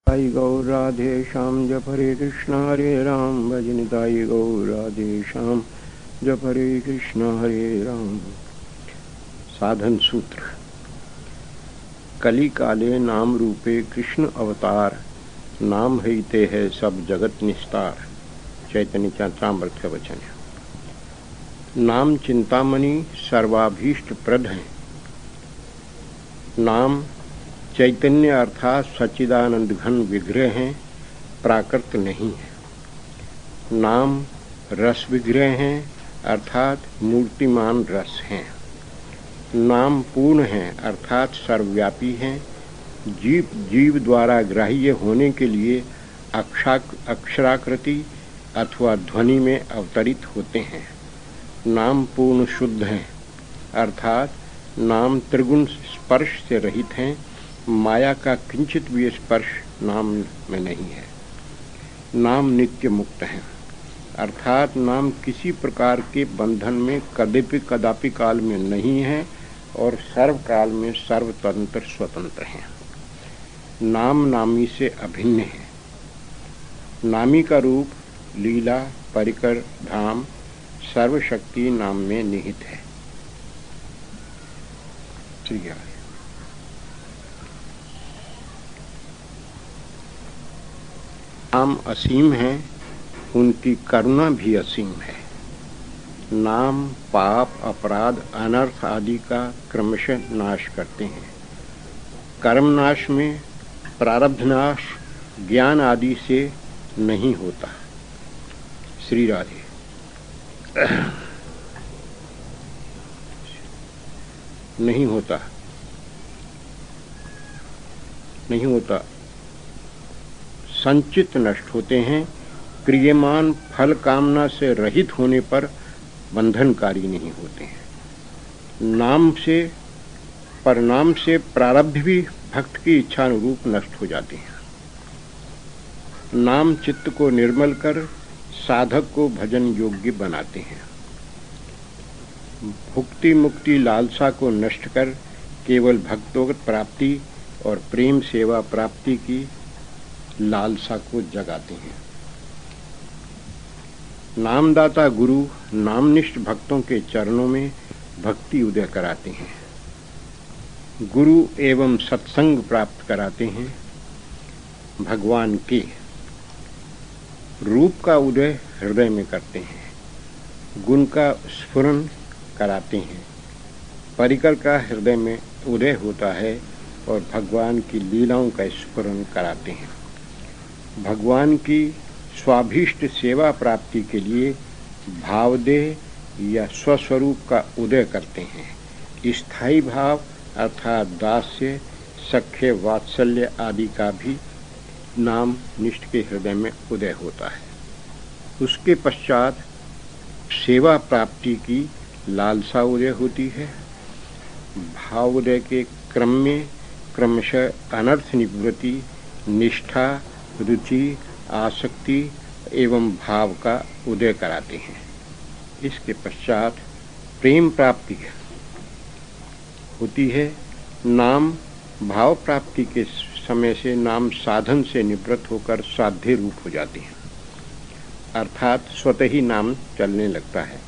ताई गौर राधे श्याम जप हरे कृष्ण हरे राम भजन ताई गौर राधे श्याम जप हरे कृष्ण हरे राम। साधन सूत्र। कली काले नाम रूपे कृष्ण अवतार, नाम हईते है सब जगत निस्तार। चैतन्य चरितामृत का वचन है। नाम चिंतामणि सर्वाभीष्ट प्रद है। नाम चैतन्य अर्थात सच्चिदानंद घन विग्रह हैं, प्राकृत नहीं है। नाम रस विग्रह हैं अर्थात मूर्तिमान रस हैं। नाम पूर्ण हैं अर्थात सर्वव्यापी हैं। जीव द्वारा ग्राह्य होने के लिए अक्षराकृति अथवा ध्वनि में अवतरित होते हैं। नाम पूर्ण शुद्ध हैं अर्थात नाम त्रिगुण स्पर्श से रहित हैं। माया का किंचित भी स्पर्श नाम में नहीं है। नाम नित्य मुक्त है अर्थात नाम किसी प्रकार के बंधन में कदापि काल में नहीं है और सर्वकाल में सर्वतंत्र स्वतंत्र हैं। नाम नामी से अभिन्न है। नामी का रूप लीला परिकर धाम सर्वशक्ति नाम में निहित है। नाम असीम है, उनकी करुणा भी असीम है। नाम पाप अपराध अनर्थ आदि का क्रमशः नाश करते हैं। कर्म नाश में प्रारब्ध नाश ज्ञान आदि से नहीं होता। श्री राधे। नहीं होता। संचित नष्ट होते हैं। क्रियमान फल कामना से रहित होने पर बंधनकारी नहीं होते हैं। नाम से प्रारब्ध भी भक्त की इच्छा अनुरूप नष्ट हो जाते हैं। नाम चित्त को निर्मल कर साधक को भजन योग्य बनाते हैं। भुक्ति मुक्ति लालसा को नष्ट कर केवल भक्तोगत प्राप्ति और प्रेम सेवा प्राप्ति की लालसा को जगाते हैं। नामदाता गुरु नामनिष्ठ भक्तों के चरणों में भक्ति उदय कराते हैं। गुरु एवं सत्संग प्राप्त कराते हैं। भगवान के रूप का उदय हृदय में करते हैं। गुण का स्फुरन कराते हैं। परिकर का हृदय में उदय होता है और भगवान की लीलाओं का स्फुरन कराते हैं। भगवान की स्वाभीष्ट सेवा प्राप्ति के लिए भावदेह या स्वस्वरूप का उदय करते हैं। स्थायी भाव अर्थात दास्य सख्य वात्सल्य आदि का भी नाम निष्ठ के हृदय में उदय होता है। उसके पश्चात सेवा प्राप्ति की लालसा उदय होती है। भाव उदय के क्रम में क्रमशः अनर्थ निवृत्ति, निष्ठा, रुचि, आसक्ति एवं भाव का उदय कराते हैं। इसके पश्चात प्रेम प्राप्ति होती है। नाम भाव प्राप्ति के समय से नाम साधन से निवृत्त होकर साध्य रूप हो जाते हैं अर्थात स्वतः ही नाम चलने लगता है।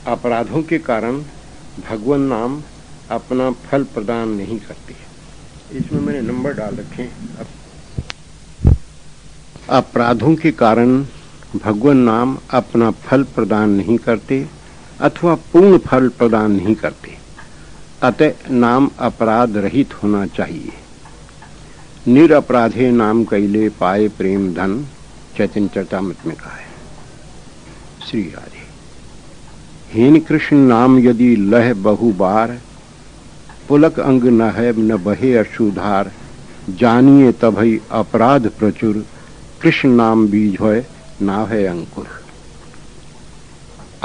अपराधों के कारण भगवान नाम अपना फल प्रदान नहीं करती है। इसमें मैंने नंबर डाल रखे हैं। अपराधों के कारण भगवान नाम अपना फल प्रदान नहीं करते अथवा पूर्ण फल प्रदान नहीं करते। अतः नाम अपराध रहित होना चाहिए। निरपराधे नाम कैले पाए प्रेम धन, चैतन्य चरितामृत में कहा है। श्री राधे। हीन कृष्ण नाम यदि लह बहु बार, पुलक अंग न है न बहे अश्रुधार। जानिए तभई अपराध प्रचुर, कृष्ण नाम बीज है ना है अंकुर।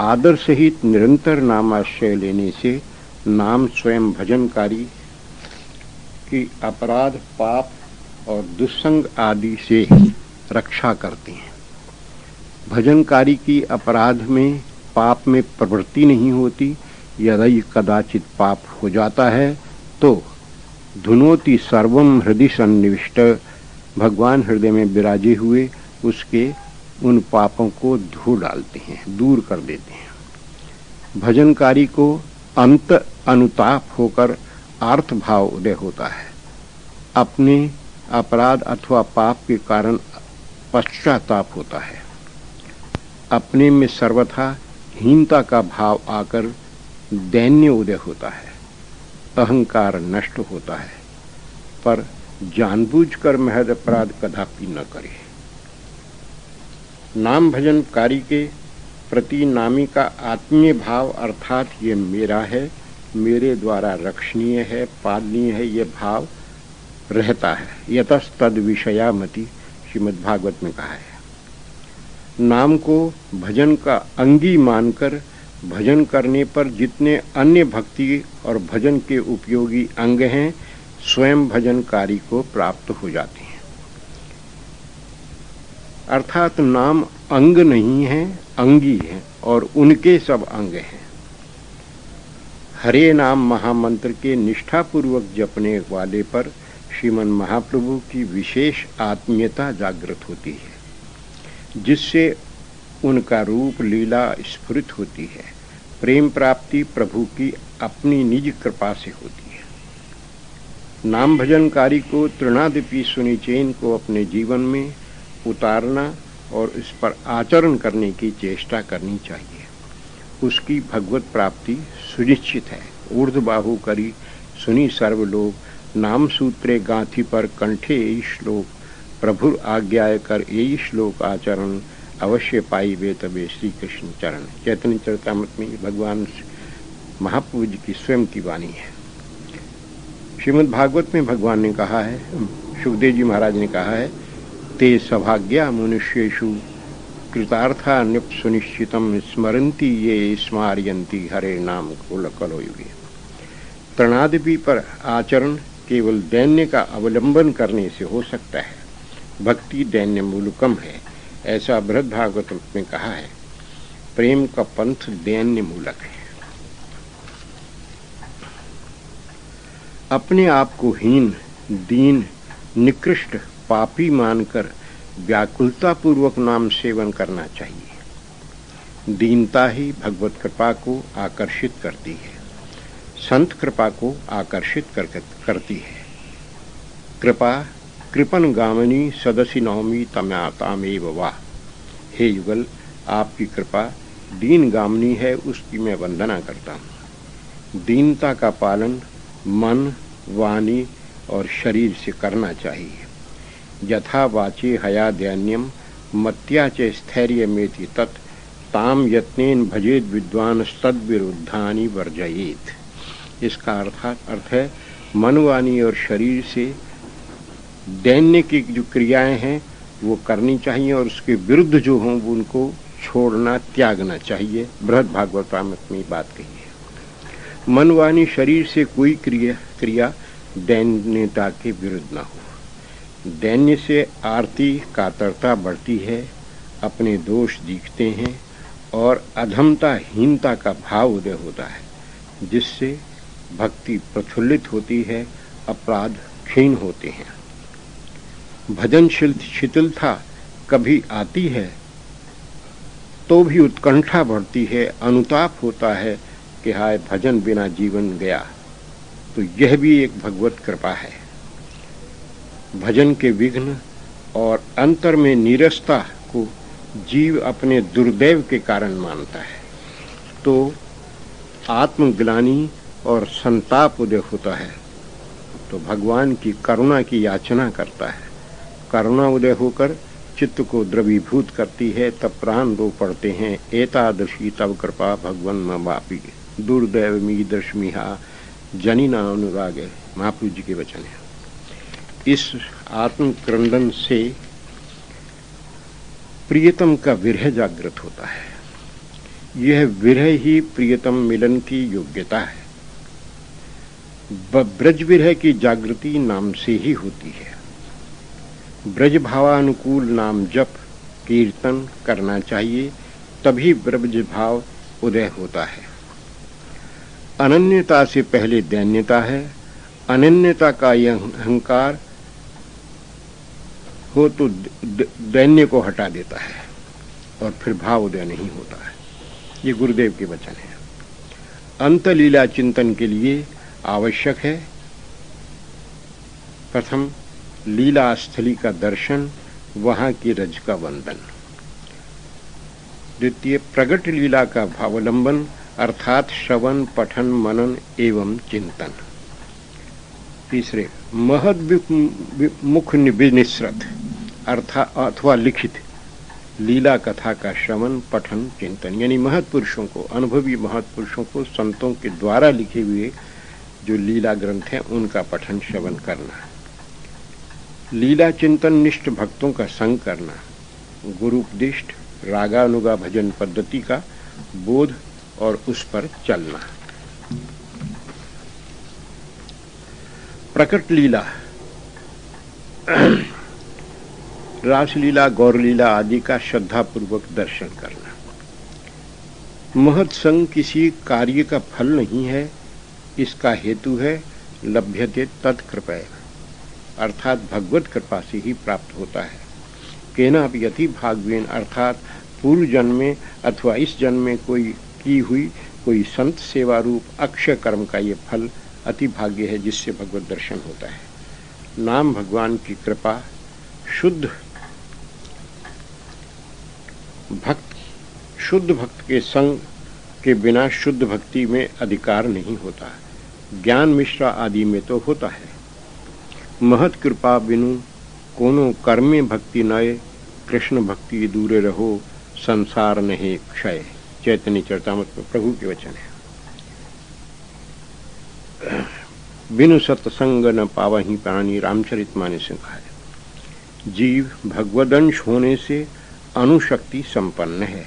आदर सहित निरंतर नामाश्रय लेने से नाम स्वयं भजनकारी की अपराध पाप और दुस्संग आदि से रक्षा करते हैं। भजनकारी की अपराध में पाप में प्रवृत्ति नहीं होती। यदि कदाचित पाप हो जाता है तो धुनोति सर्वम हृदय सन्निविष्ट, भगवान हृदय में विराजे हुए उसके उन पापों को धो डालते हैं, दूर कर देते हैं। भजनकारी को अंत अनुताप होकर आर्थ भाव उदय होता है। अपने अपराध अथवा पाप के कारण पश्चाताप होता है। अपने में सर्वथा हीनता का भाव आकर दैन्य उदय होता है। अहंकार नष्ट होता है, पर जानबूझकर महज अपराध कदापि न करे। नाम भजनकारी के प्रति नामी का आत्मीय भाव अर्थात ये मेरा है, मेरे द्वारा रक्षणीय है, पालनीय है, ये भाव रहता है। यतस्तद विषया मति, श्रीमद्भागवत में कहा है। नाम को भजन का अंगी मानकर भजन करने पर जितने अन्य भक्ति और भजन के उपयोगी अंग हैं, स्वयं भजनकारी को प्राप्त हो जाते हैं। अर्थात नाम अंग नहीं है, अंगी है और उनके सब अंग हैं। हरे नाम महामंत्र के निष्ठापूर्वक जपने वाले पर श्रीमन महाप्रभु की विशेष आत्मीयता जागृत होती है, जिससे उनका रूप लीला स्फुरित होती है। प्रेम प्राप्ति प्रभु की अपनी निज कृपा से होती है। नाम भजनकारी को तृणादिपि सुनिचेन को अपने जीवन में उतारना और इस पर आचरण करने की चेष्टा करनी चाहिए। उसकी भगवत प्राप्ति सुनिश्चित है। ऊर्ध्वबाहु करी सुनी सर्वलोक, नाम सूत्रे गांथी पर कंठे यही श्लोक, प्रभुर आज्ञाय कर यही श्लोक आचरण, अवश्य पाई वे तबे श्री कृष्ण चरण। चैतन्य चरितामृत में भगवान महाप्रभु जी की स्वयं की वाणी है। श्रीमद् भागवत में भगवान ने कहा है, सुखदेव जी महाराज ने कहा है, ते सभाग्या मनुष्येषु कृतार्था निप सुनिश्चितम स्मरन्ति ये स्मारयन्ति हरे नाम कलो युगे। तृणादिपि पर आचरण केवल दैन्य का अवलंबन करने से हो सकता है। भक्ति दैन्य मूलकम है, ऐसा बृहद भागवत में कहा है। प्रेम का पंथ दैन्य मूलक है। अपने आप को हीन, दीन, निकृष्ट, पापी मानकर व्याकुलता पूर्वक नाम सेवन करना चाहिए। दीनता ही भगवत कृपा को आकर्षित करती है, संत कृपा को आकर्षित करती है। कृपा कृपन गामिनी सदसि नौमी तम्यातामेव वाह। हे युगल, आपकी कृपा दीन गामिनी है, उसकी मैं वंदना करता हूँ। दीनता का पालन मन, वाणी और शरीर से करना चाहिए। यथा वाचे हया दैन्यम मत्या च स्थैर्यमेति तत् ताम यत्नेन भजेद विद्वान तद विरुद्धानि वर्जयेत। इसका अर्थ है मन, वाणी और शरीर से दैन्य की जो क्रियाएं हैं वो करनी चाहिए और उसके विरुद्ध जो हों वो उनको छोड़ना, त्यागना चाहिए। बृहद भागवतामृत में बात कही है। मन, वाणी, शरीर से कोई क्रिया दैन्यता के विरुद्ध न हो। दैन्य से आरती, कातरता बढ़ती है, अपने दोष दिखते हैं और अधमता, हीनता का भाव उदय होता है, जिससे भक्ति प्रफुल्लित होती है, अपराध क्षीण होते हैं। भजन शिथिलता कभी आती है तो भी उत्कंठा बढ़ती है, अनुताप होता है कि हाय भजन बिना जीवन गया। तो यह भी एक भगवत कृपा है। भजन के विघ्न और अंतर में नीरसता को जीव अपने दुर्दैव के कारण मानता है, तो आत्मग्लानि और संताप उदय होता है, तो भगवान की करुणा की याचना करता है। करुणा उदय होकर चित्त को द्रवीभूत करती है, तब प्राण रो पड़ते हैं। एतादृशी तब कृपा भगवन मवापी दुर्दैव मीदृशमिहा जनिना अनुराग। महाप्रभु जी के वचन है। इस आत्म क्रंदन से प्रियतम का विरह जागृत होता है। यह विरह ही प्रियतम मिलन की योग्यता है। ब्रज विरह की जागृति नाम से ही होती है। ब्रज भावानुकूल नाम जप कीर्तन करना चाहिए, तभी ब्रज भाव उदय होता है। अनन्यता से पहले दैन्यता है, अनन्यता का यह अहंकार हो तो दैन्य को हटा देता है और फिर भाव उदय नहीं होता है। ये गुरुदेव के वचन है। अंत लीला चिंतन के लिए आवश्यक है प्रथम लीला स्थली का दर्शन, वहां की रज का वंदन। द्वितीय प्रगट लीला का भावावलंबन अर्थात श्रवण, पठन, मनन एवं चिंतन। तीसरे महद मुख विनिसृत अथवा लिखित लीला कथा का श्रवण, पठन, चिंतन, यानी महत्पुरुषों को, अनुभवी महत्पुरुषों को, संतों के द्वारा लिखे हुए जो लीला ग्रंथ हैं उनका पठन श्रवण करना। लीला चिंतन निष्ठ भक्तों का संग करना, गुरु उपदिष्ट रागानुगा भजन पद्धति का बोध और उस पर चलना। प्रकट लीला रासलीला, गौरलीला आदि का श्रद्धापूर्वक दर्शन करना। महत् संग किसी कार्य का फल नहीं है, इसका हेतु है लभ्यते तत्कृपया, अर्थात भगवत कृपा से ही प्राप्त होता है। केनापि यति भाग्येन, अर्थात पूर्व जन्म में अथवा इस जन्म में कोई की हुई कोई संत सेवा रूप अक्षय कर्म का ये फल अति भाग्य है जिससे भगवत दर्शन होता है। नाम भगवान की कृपा, शुद्ध भक्त के संग के बिना शुद्ध भक्ति में अधिकार नहीं होता। ज्ञान मिश्रा आदि में तो होता है। महत कृपा बिनु कोनो कर्मे भक्ति नए, कृष्ण भक्ति दूरे रहो, संसार नहीं क्षय। चैतन्य चरितामृत में प्रभु के वचन है। बिनु सत्संग न पावहि प्राणी, रामचरितमानस में कहा है। जीव भगवदंश होने से अनुशक्ति संपन्न है।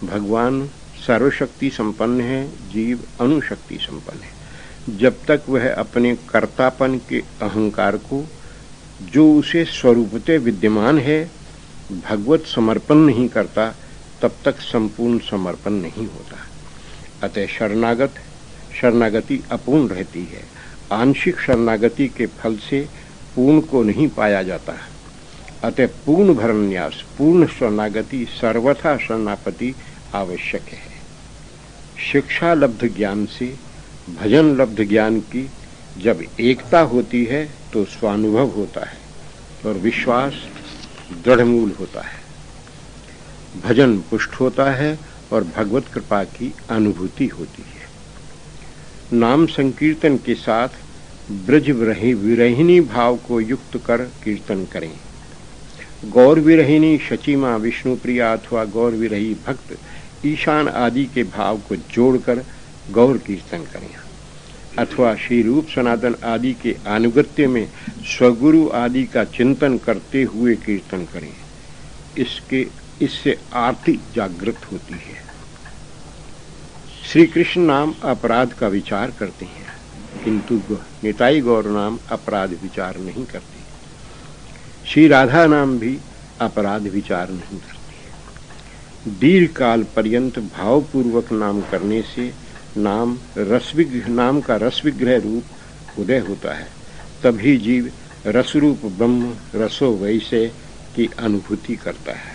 भगवान सर्वशक्ति संपन्न है, जीव अनुशक्ति संपन्न है। जब तक वह अपने कर्तापन के अहंकार को, जो उसे स्वरूपतः विद्यमान है, भगवत समर्पण नहीं करता, तब तक संपूर्ण समर्पण नहीं होता। अतः शरणागति अपूर्ण रहती है। आंशिक शरणागति के फल से पूर्ण को नहीं पाया जाता। अतः पूर्ण भरन्यास, पूर्ण शरणागति, सर्वथा शरणापति आवश्यक है। शिक्षा लब्ध ज्ञान से भजन लब्ध ज्ञान की जब एकता होती है तो स्वानुभव होता है और विश्वास दृढ़मूल होता है। भजन पुष्ट होता है और भगवत कृपा की अनुभूति होती है। नाम संकीर्तन के साथ ब्रज विरहिणी भाव को युक्त कर कीर्तन करें। गौर विरहिणी शचीमा, विष्णुप्रिया अथवा गौर विरही भक्त ईशान आदि के भाव को जोड़कर गौर कीर्तन करें, अथवा श्री रूप सनातन आदि के अनुगत्य में स्वगुरु आदि का चिंतन करते हुए कीर्तन करें। इससे आरती जागृत होती है। श्री कृष्ण नाम अपराध का विचार करते हैं, किंतु निताई गौर नाम अपराध विचार नहीं करते। श्री राधा नाम भी अपराध विचार नहीं करती है। दीर्घ काल पर्यंत भावपूर्वक नाम करने से नाम का रस विग्रह रूप उदय होता है। तभी जीव रसरूप ब्रह्म रसो वैसे की अनुभूति करता है।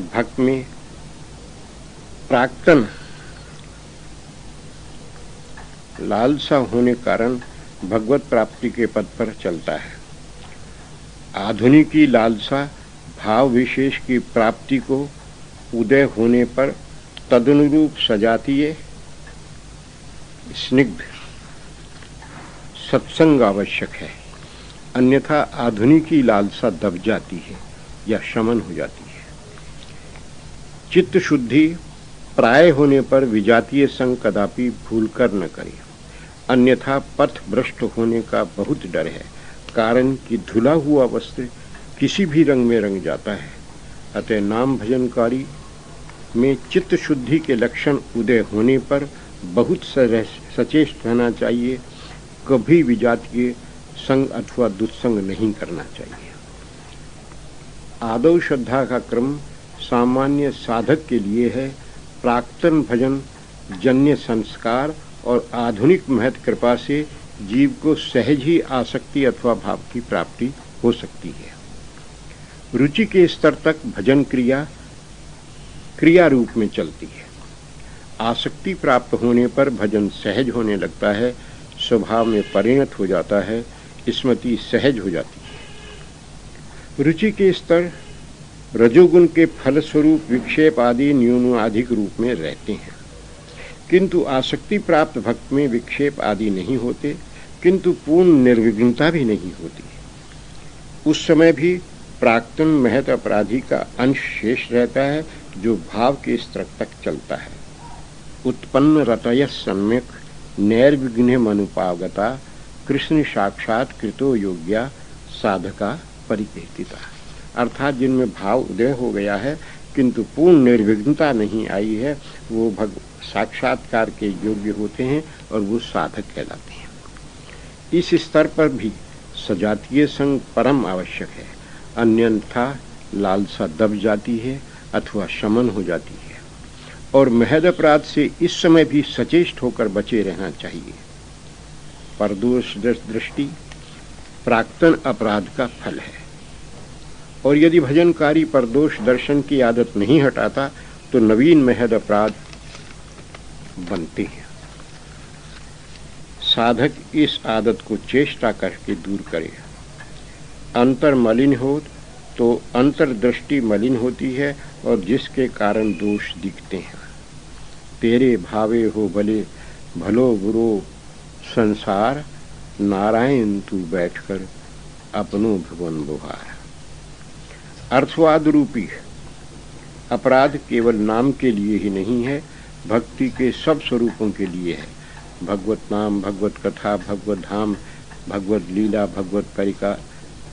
भक्त में प्राक्तन लालसा होने कारण भगवत प्राप्ति के पद पर चलता है। आधुनिक की लालसा भाव विशेष की प्राप्ति को उदय होने पर तदनुरूप सजातीय स्निग्ध सत्संग आवश्यक है, अन्यथा आधुनिक की लालसा दब जाती है या शमन हो जाती है। चित्त शुद्धि प्राय होने पर विजातीय संग कदापि भूलकर न करें, अन्यथा पथ भ्रष्ट होने का बहुत डर है। कारण कि धुला हुआ वस्त्र किसी भी रंग में रंग जाता है। अतः नाम भजनकारी में चित्त शुद्धि के लक्षण उदय होने पर बहुत सचेत रहना चाहिए। कभी विजातीय संग अथवा दुस्संग नहीं करना चाहिए। आदौ श्रद्धा का क्रम सामान्य साधक के लिए है। प्राक्तन भजन जन्य संस्कार और आधुनिक महत कृपा से जीव को सहज ही आसक्ति अथवा भाव की प्राप्ति हो सकती है। रुचि के स्तर तक भजन क्रिया रूप में चलती है। आसक्ति प्राप्त होने पर भजन सहज होने लगता है, स्वभाव में परिणत हो जाता है, स्मृति सहज हो जाती है। रुचि के स्तर रजोगुण के फलस्वरूप विक्षेप आदि न्यूनाधिक रूप में रहते हैं, किंतु आसक्ति प्राप्त भक्त में विक्षेप आदि नहीं होते, किंतु पूर्ण निर्विघ्नता भी नहीं होती। उस समय भी प्राक्तन महत अपराधी का अंश शेष रहता है, जो भाव के स्तर तक चलता है। उत्पन्न रतय सम्यक नैर्विघ्न मनुपागता कृष्ण साक्षात कृतो योग्या साधका परिकीर्तिता। अर्थात जिनमें भाव उदय हो गया है किंतु पूर्ण निर्विघ्नता नहीं आई है, वो साक्षात्कार के योग्य होते हैं और वो साधक कहलाते हैं। इस स्तर पर भी सजातीय संग परम आवश्यक है, अन्यथा लालसा दब जाती है अथवा शमन हो जाती है। और महद अपराध से इस समय भी सचेष्ट होकर बचे रहना चाहिए। परदोष दृष्टि प्राक्तन अपराध का फल है, और यदि भजनकारी परदोष दर्शन की आदत नहीं हटाता तो नवीन महद अपराध बनते हैं। साधक इस आदत को चेष्टा करके दूर करे। अंतर मलिन हो तो अंतर्दृष्टि मलिन होती है और जिसके कारण दोष दिखते हैं। तेरे भावे हो भले भलो बुरो संसार, नारायण तू बैठकर अपनो भुवन बुहार। अर्थवाद रूपी अपराध केवल नाम के लिए ही नहीं है, भक्ति के सब स्वरूपों के लिए है। भगवत नाम, भगवत कथा, भगवत धाम, भगवत लीला, भगवत परिका,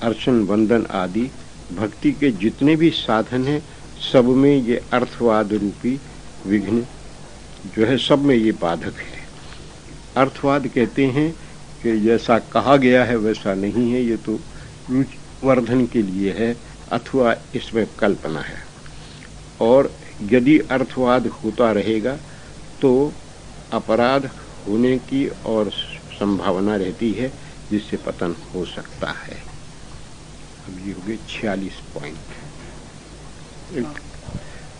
अर्चन वंदन आदि भक्ति के जितने भी साधन हैं, सब में ये अर्थवाद रूपी विघ्न जो है, सब में ये बाधक है। अर्थवाद कहते हैं कि जैसा कहा गया है वैसा नहीं है, ये तो रुचिवर्धन के लिए है अथवा इसमें कल्पना है। और यदि अर्थवाद होता रहेगा तो अपराध होने की और संभावना रहती है, जिससे पतन हो सकता है। अब ये हो गए 46 पॉइंट।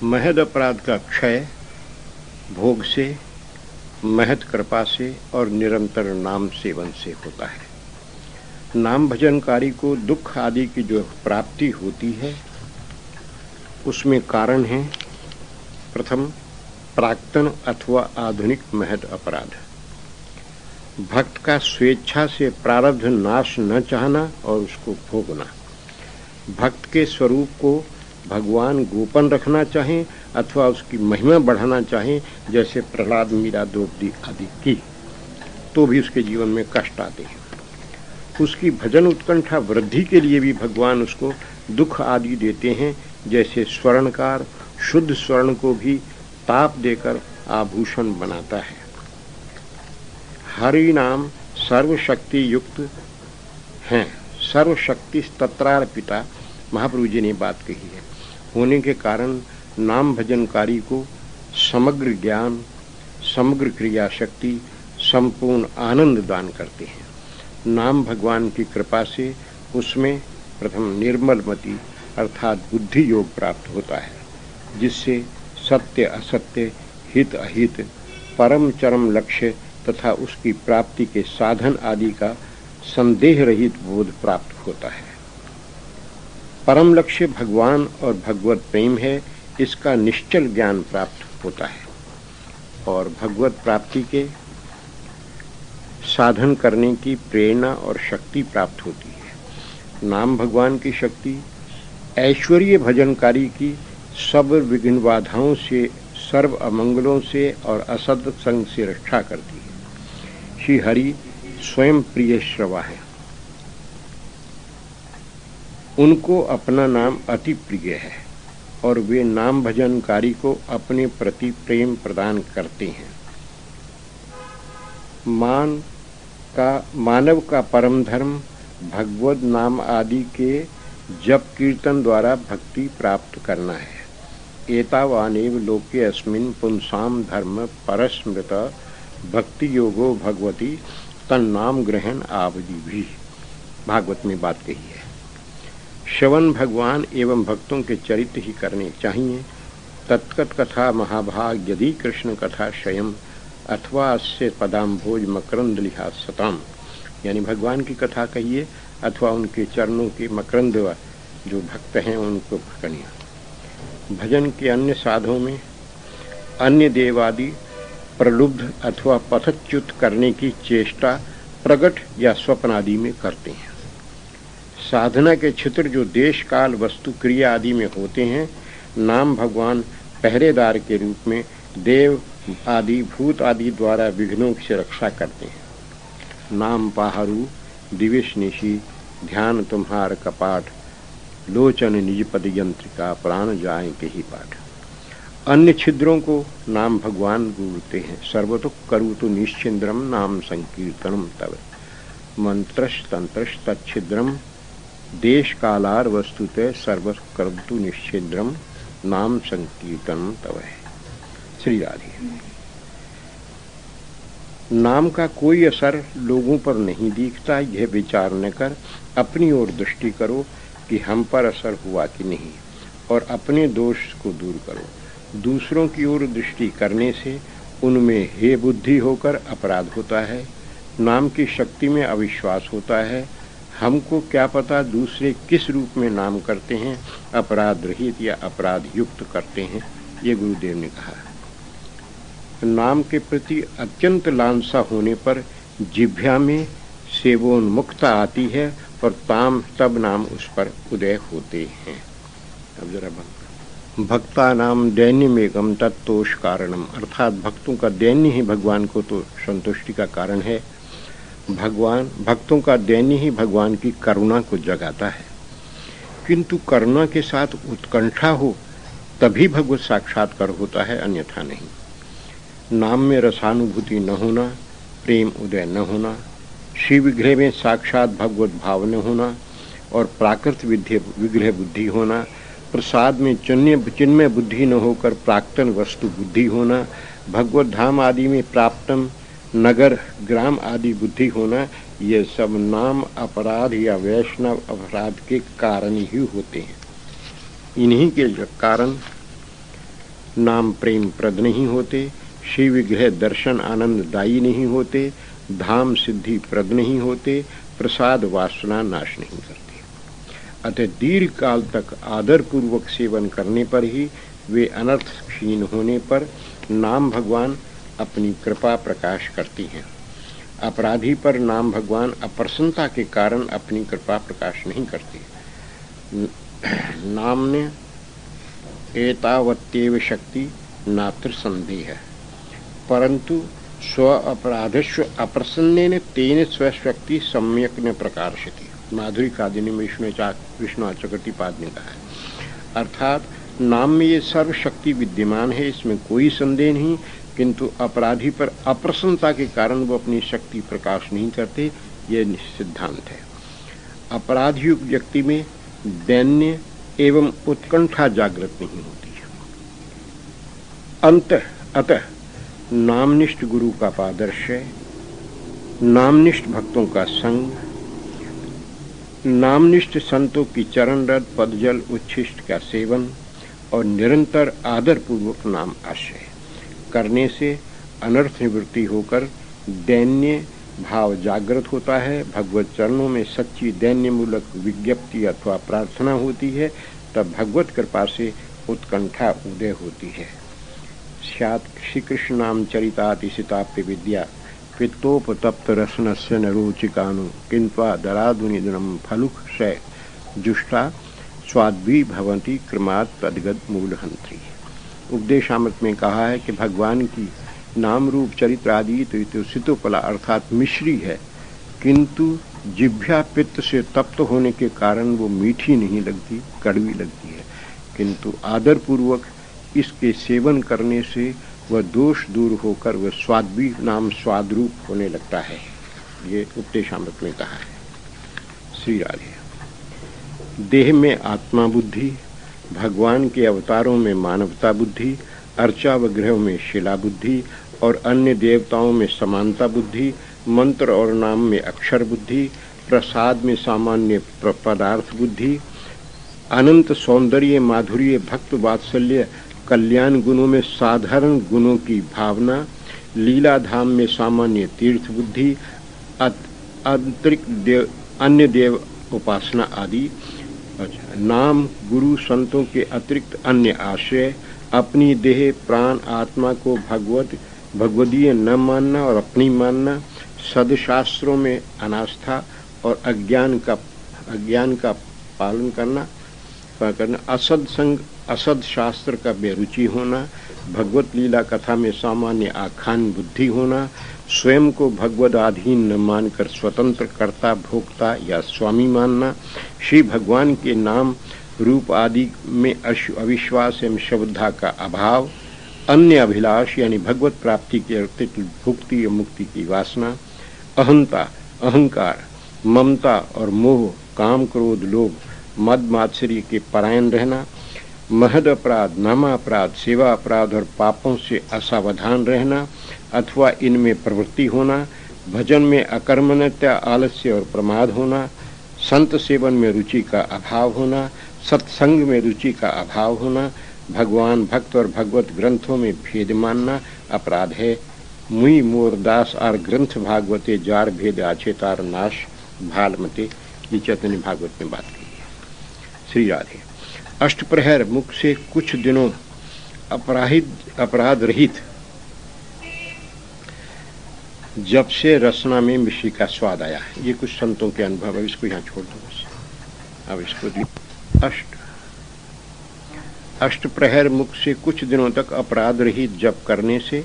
महद अपराध का क्षय भोग से, महत कृपा से और निरंतर नाम सेवन से होता है। नाम भजनकारी को दुख आदि की जो प्राप्ति होती है उसमें कारण है, प्रथम प्राक्तन अथवा आधुनिक महद अपराध। भक्त का स्वेच्छा से प्रारब्ध नाश न चाहना और उसको भोगना। भक्त के स्वरूप को भगवान गोपन रखना चाहें अथवा उसकी महिमा बढ़ाना चाहें, जैसे प्रहलाद, मीरा, द्रौपदी आदि की, तो भी उसके जीवन में कष्ट आते हैं। उसकी भजन उत्कंठा वृद्धि के लिए भी भगवान उसको दुख आदि देते हैं, जैसे स्वर्णकार शुद्ध स्वर्ण को भी ताप देकर आभूषण बनाता है। हरि नाम सर्वशक्ति युक्त हैं, सर्वशक्ति तत्रार्पिता, महाप्रभु जी ने बात कही है, होने के कारण नाम भजनकारी को समग्र ज्ञान, समग्र क्रिया शक्ति, संपूर्ण आनंद दान करते हैं। नाम भगवान की कृपा से उसमें प्रथम निर्मल मति अर्थात बुद्धि योग प्राप्त होता है, जिससे सत्य असत्य, हित अहित, परम चरम लक्ष्य तथा उसकी प्राप्ति के साधन आदि का संदेह रहित बोध प्राप्त होता है। परम लक्ष्य भगवान और भगवत प्रेम है, इसका निश्चल ज्ञान प्राप्त होता है और भगवत प्राप्ति के साधन करने की प्रेरणा और शक्ति प्राप्त होती है। नाम भगवान की शक्ति ऐश्वर्य भजनकारी की सब विघ्न बाधाओं से, सर्व अमंगलों से और असद संग से रक्षा करती है। श्री हरि स्वयं प्रिय श्रवा है, उनको अपना नाम अति प्रिय है और वे नाम भजनकारी को अपने प्रति प्रेम प्रदान करते हैं। मानव का परम धर्म भगवद नाम आदि के जप कीर्तन द्वारा भक्ति प्राप्त करना है। एतावानेव लोके अस्मिन् पुंसाम धर्म परस्मृत भक्ति योगो भगवती तन नाम ग्रहण आवधि भी, भागवत में बात कही है। श्रवण भगवान एवं भक्तों के चरित्र ही करने चाहिए। तत्कथ कथा महाभाग यदि कृष्ण कथा स्वयं अथवा अस्य पदाम्भोज मकरंद लिहा सताम, यानी भगवान की कथा कहिए अथवा उनके चरणों के मकरंद जो भक्त हैं उनको भकनिए। भजन के अन्य साधनों में अन्य देवादि प्रलुब्ध अथवा पथच्युत करने की चेष्टा प्रगट या स्वप्न आदि में करते हैं। साधना के क्षेत्र जो देश काल वस्तु क्रिया आदि में होते हैं, नाम भगवान पहरेदार के रूप में देव आदि भूत आदि द्वारा विघ्नों से रक्षा करते हैं। नाम पाहरू दिविश निशी ध्यान तुम्हार कपाट, लोचन निज पद यंत्रिका प्राण जाए के ही पाठ। अन्य छिद्रों को नाम भगवान गूढ़ते हैं। सर्वतो करुतु निश्चिंद्रम नाम संकीर्तनम तव, मंत्रश तंत्रश तच्छिद्रम देश कालार वस्तुते सर्व करुतु निश्चिंद्रम नाम संकीर्तनम तव। श्री राधे। नाम का कोई असर लोगों पर नहीं दिखता, यह विचार न कर अपनी ओर दृष्टि करो कि हम पर असर हुआ कि नहीं, और अपने दोष को दूर करो। दूसरों की ओर दृष्टि करने से उनमें हे बुद्धि होकर अपराध होता है, नाम की शक्ति में अविश्वास होता है। हमको क्या पता दूसरे किस रूप में नाम करते हैं, अपराध रहित या अपराध युक्त करते हैं, ये गुरुदेव ने कहा है। नाम के प्रति अत्यंत लालसा होने पर जिह्वा में सेवोन्मुखता आती है और तब नाम उस पर उदय होते हैं। अब जरा भक्ता नाम दैन्यमेकम तत्तोष कारणम, अर्थात भक्तों का दैन्य ही भगवान को तो संतुष्टि का कारण है। भक्तों का दैन्य ही भगवान की करुणा को जगाता है, किंतु करुणा के साथ उत्कंठा हो तभी भगवत साक्षात्कार होता है, अन्यथा नहीं। नाम में रसानुभूति न होना, प्रेम उदय न होना, श्री विग्रह में साक्षात भगवत भाव न होना और प्राकृत विग्रह बुद्धि होना, प्रसाद में चिन्मय बुद्धि न होकर प्राक्तन वस्तु बुद्धि होना, भगवत धाम आदि में प्राप्तम नगर ग्राम आदि बुद्धि होना, ये सब नाम अपराध या वैष्णव अपराध के कारण ही होते हैं। इन्हीं के कारण नाम प्रेम प्रद नहीं होते, श्री विग्रह दर्शन आनंददायी नहीं होते, धाम सिद्धि प्रद नहीं होते, प्रसाद वासना नाश नहीं करते। अतः दीर्घ काल तक आदर पूर्वक सेवन करने पर ही वे अनर्थ क्षीण होने पर नाम भगवान अपनी कृपा प्रकाश करती हैं। अपराधी पर नाम भगवान अप्रसन्नता के कारण अपनी कृपा प्रकाश नहीं करते। नाम ने एतावत्येव शक्ति नात्र संदेह, परंतु स्व अपराधस्व अप्रसन्नेन तेन स्वशक्ति सम्यक न प्रकाशति। माधुरी कादिनी में विष्णु चक्रवर्तीपाद ने कहा है। अर्थात नाम में ये सर्वशक्ति विद्यमान है, इसमें कोई संदेह नहीं, किंतु अपराधी पर अप्रसन्नता के कारण वो अपनी शक्ति प्रकाश नहीं करते, ये सिद्धांत है। अपराधयुक्त व्यक्ति में दैन्य एवं उत्कंठा जागृत नहीं होती है। अतः नामनिष्ठ गुरु का पादर्श्य, नामनिष्ठ भक्तों का संग, नामनिष्ठ संतों की चरण रद पदजल उच्छिष्ट का सेवन और निरंतर आदर पूर्वक नाम आश्रय करने से अनर्थ निवृत्ति होकर दैन्य भाव जागृत होता है। भगवत चरणों में सच्ची दैन्य मूलक विज्ञप्ति अथवा प्रार्थना होती है, तब भगवत कृपा से उत्कंठा उदय होती है। स्यात् श्री कृष्ण नाम चरितातिशिताप्य विद्या पित्तोपतप्त रसनस्य नरोचिकानु किंत्वा दरादुनिधनम फलुक शय जुष्टा स्वाद्वी भवंती क्रमात् तद्गत मूलहंत्री। उपदेशामृत में कहा है कि भगवान की नाम रूप चरित्र आदि तो सितोपला अर्थात मिश्री है, किंतु जिह्वा पित्त से तप्त होने के कारण वो मीठी नहीं लगती, कड़वी लगती है, किंतु आदर पूर्वक इसके सेवन करने से वह दोष दूर होकर वह स्वाद्वी नाम स्वादरूप होने लगता है। ये उपदेशामृत में कहा है। श्री राधे। देह में आत्मा बुद्धि, भगवान के अवतारों में मानवता बुद्धि, अर्चा व ग्रहों में शिला बुद्धि और अन्य देवताओं में समानता बुद्धि, मंत्र और नाम में अक्षर बुद्धि, प्रसाद में सामान्य पदार्थ बुद्धि, अनंत सौंदर्य, माधुर्य, भक्त वात्सल्य, कल्याण गुणों में साधारण गुणों की भावना, लीला धाम में सामान्य तीर्थ बुद्धि, अंतरिक अन्य देव उपासना आदि। नाम, गुरु, संतों के अतिरिक्त अन्य आश्रय, अपनी देह, प्राण, आत्मा को भगवदीय न मानना और अपनी मानना, सदशास्त्रों में अनास्था और अज्ञान का पालन करना, असद संग, असद शास्त्र का बेरुचि होना, भगवत लीला कथा में सामान्य आखान बुद्धि होना, स्वयं को भगवदाधीन न मानकर स्वतंत्र कर्ता, भोक्ता या स्वामी मानना, श्री भगवान के नाम, रूप आदि में अविश्वास एवं श्रद्धा का अभाव, अन्य अभिलाष यानी भगवत प्राप्ति के अतिरिक्त भुक्ति या मुक्ति की वासना, अहंता, अहंकार, ममता और मोह, काम, क्रोध, लोभ, मद मात्सर्य के परायण रहना, महद अपराध, नामा अपराध, सेवा अपराध और पापों से असावधान रहना अथवा इनमें प्रवृत्ति होना, भजन में अकर्मण्यता, आलस्य और प्रमाद होना, संत सेवन में रुचि का अभाव होना, सत्संग में रुचि का अभाव होना, भगवान भक्त और भगवत ग्रंथों में भेद मानना अपराध है। मुई मोर दास आर ग्रंथ भागवते जार भेद आचेतार नाश भालमते, ये चैतन्य भागवत में बात की है। श्री राधे। अष्टप्रहर मुख से कुछ दिनों अपराध रहित जब से रसना में मिश्री का स्वाद आया है। ये कुछ संतों के अनुभव है, इसको यहाँ छोड़ दो बस। अब इसको अष्टप्रहर मुख से कुछ दिनों तक अपराध रहित जप करने से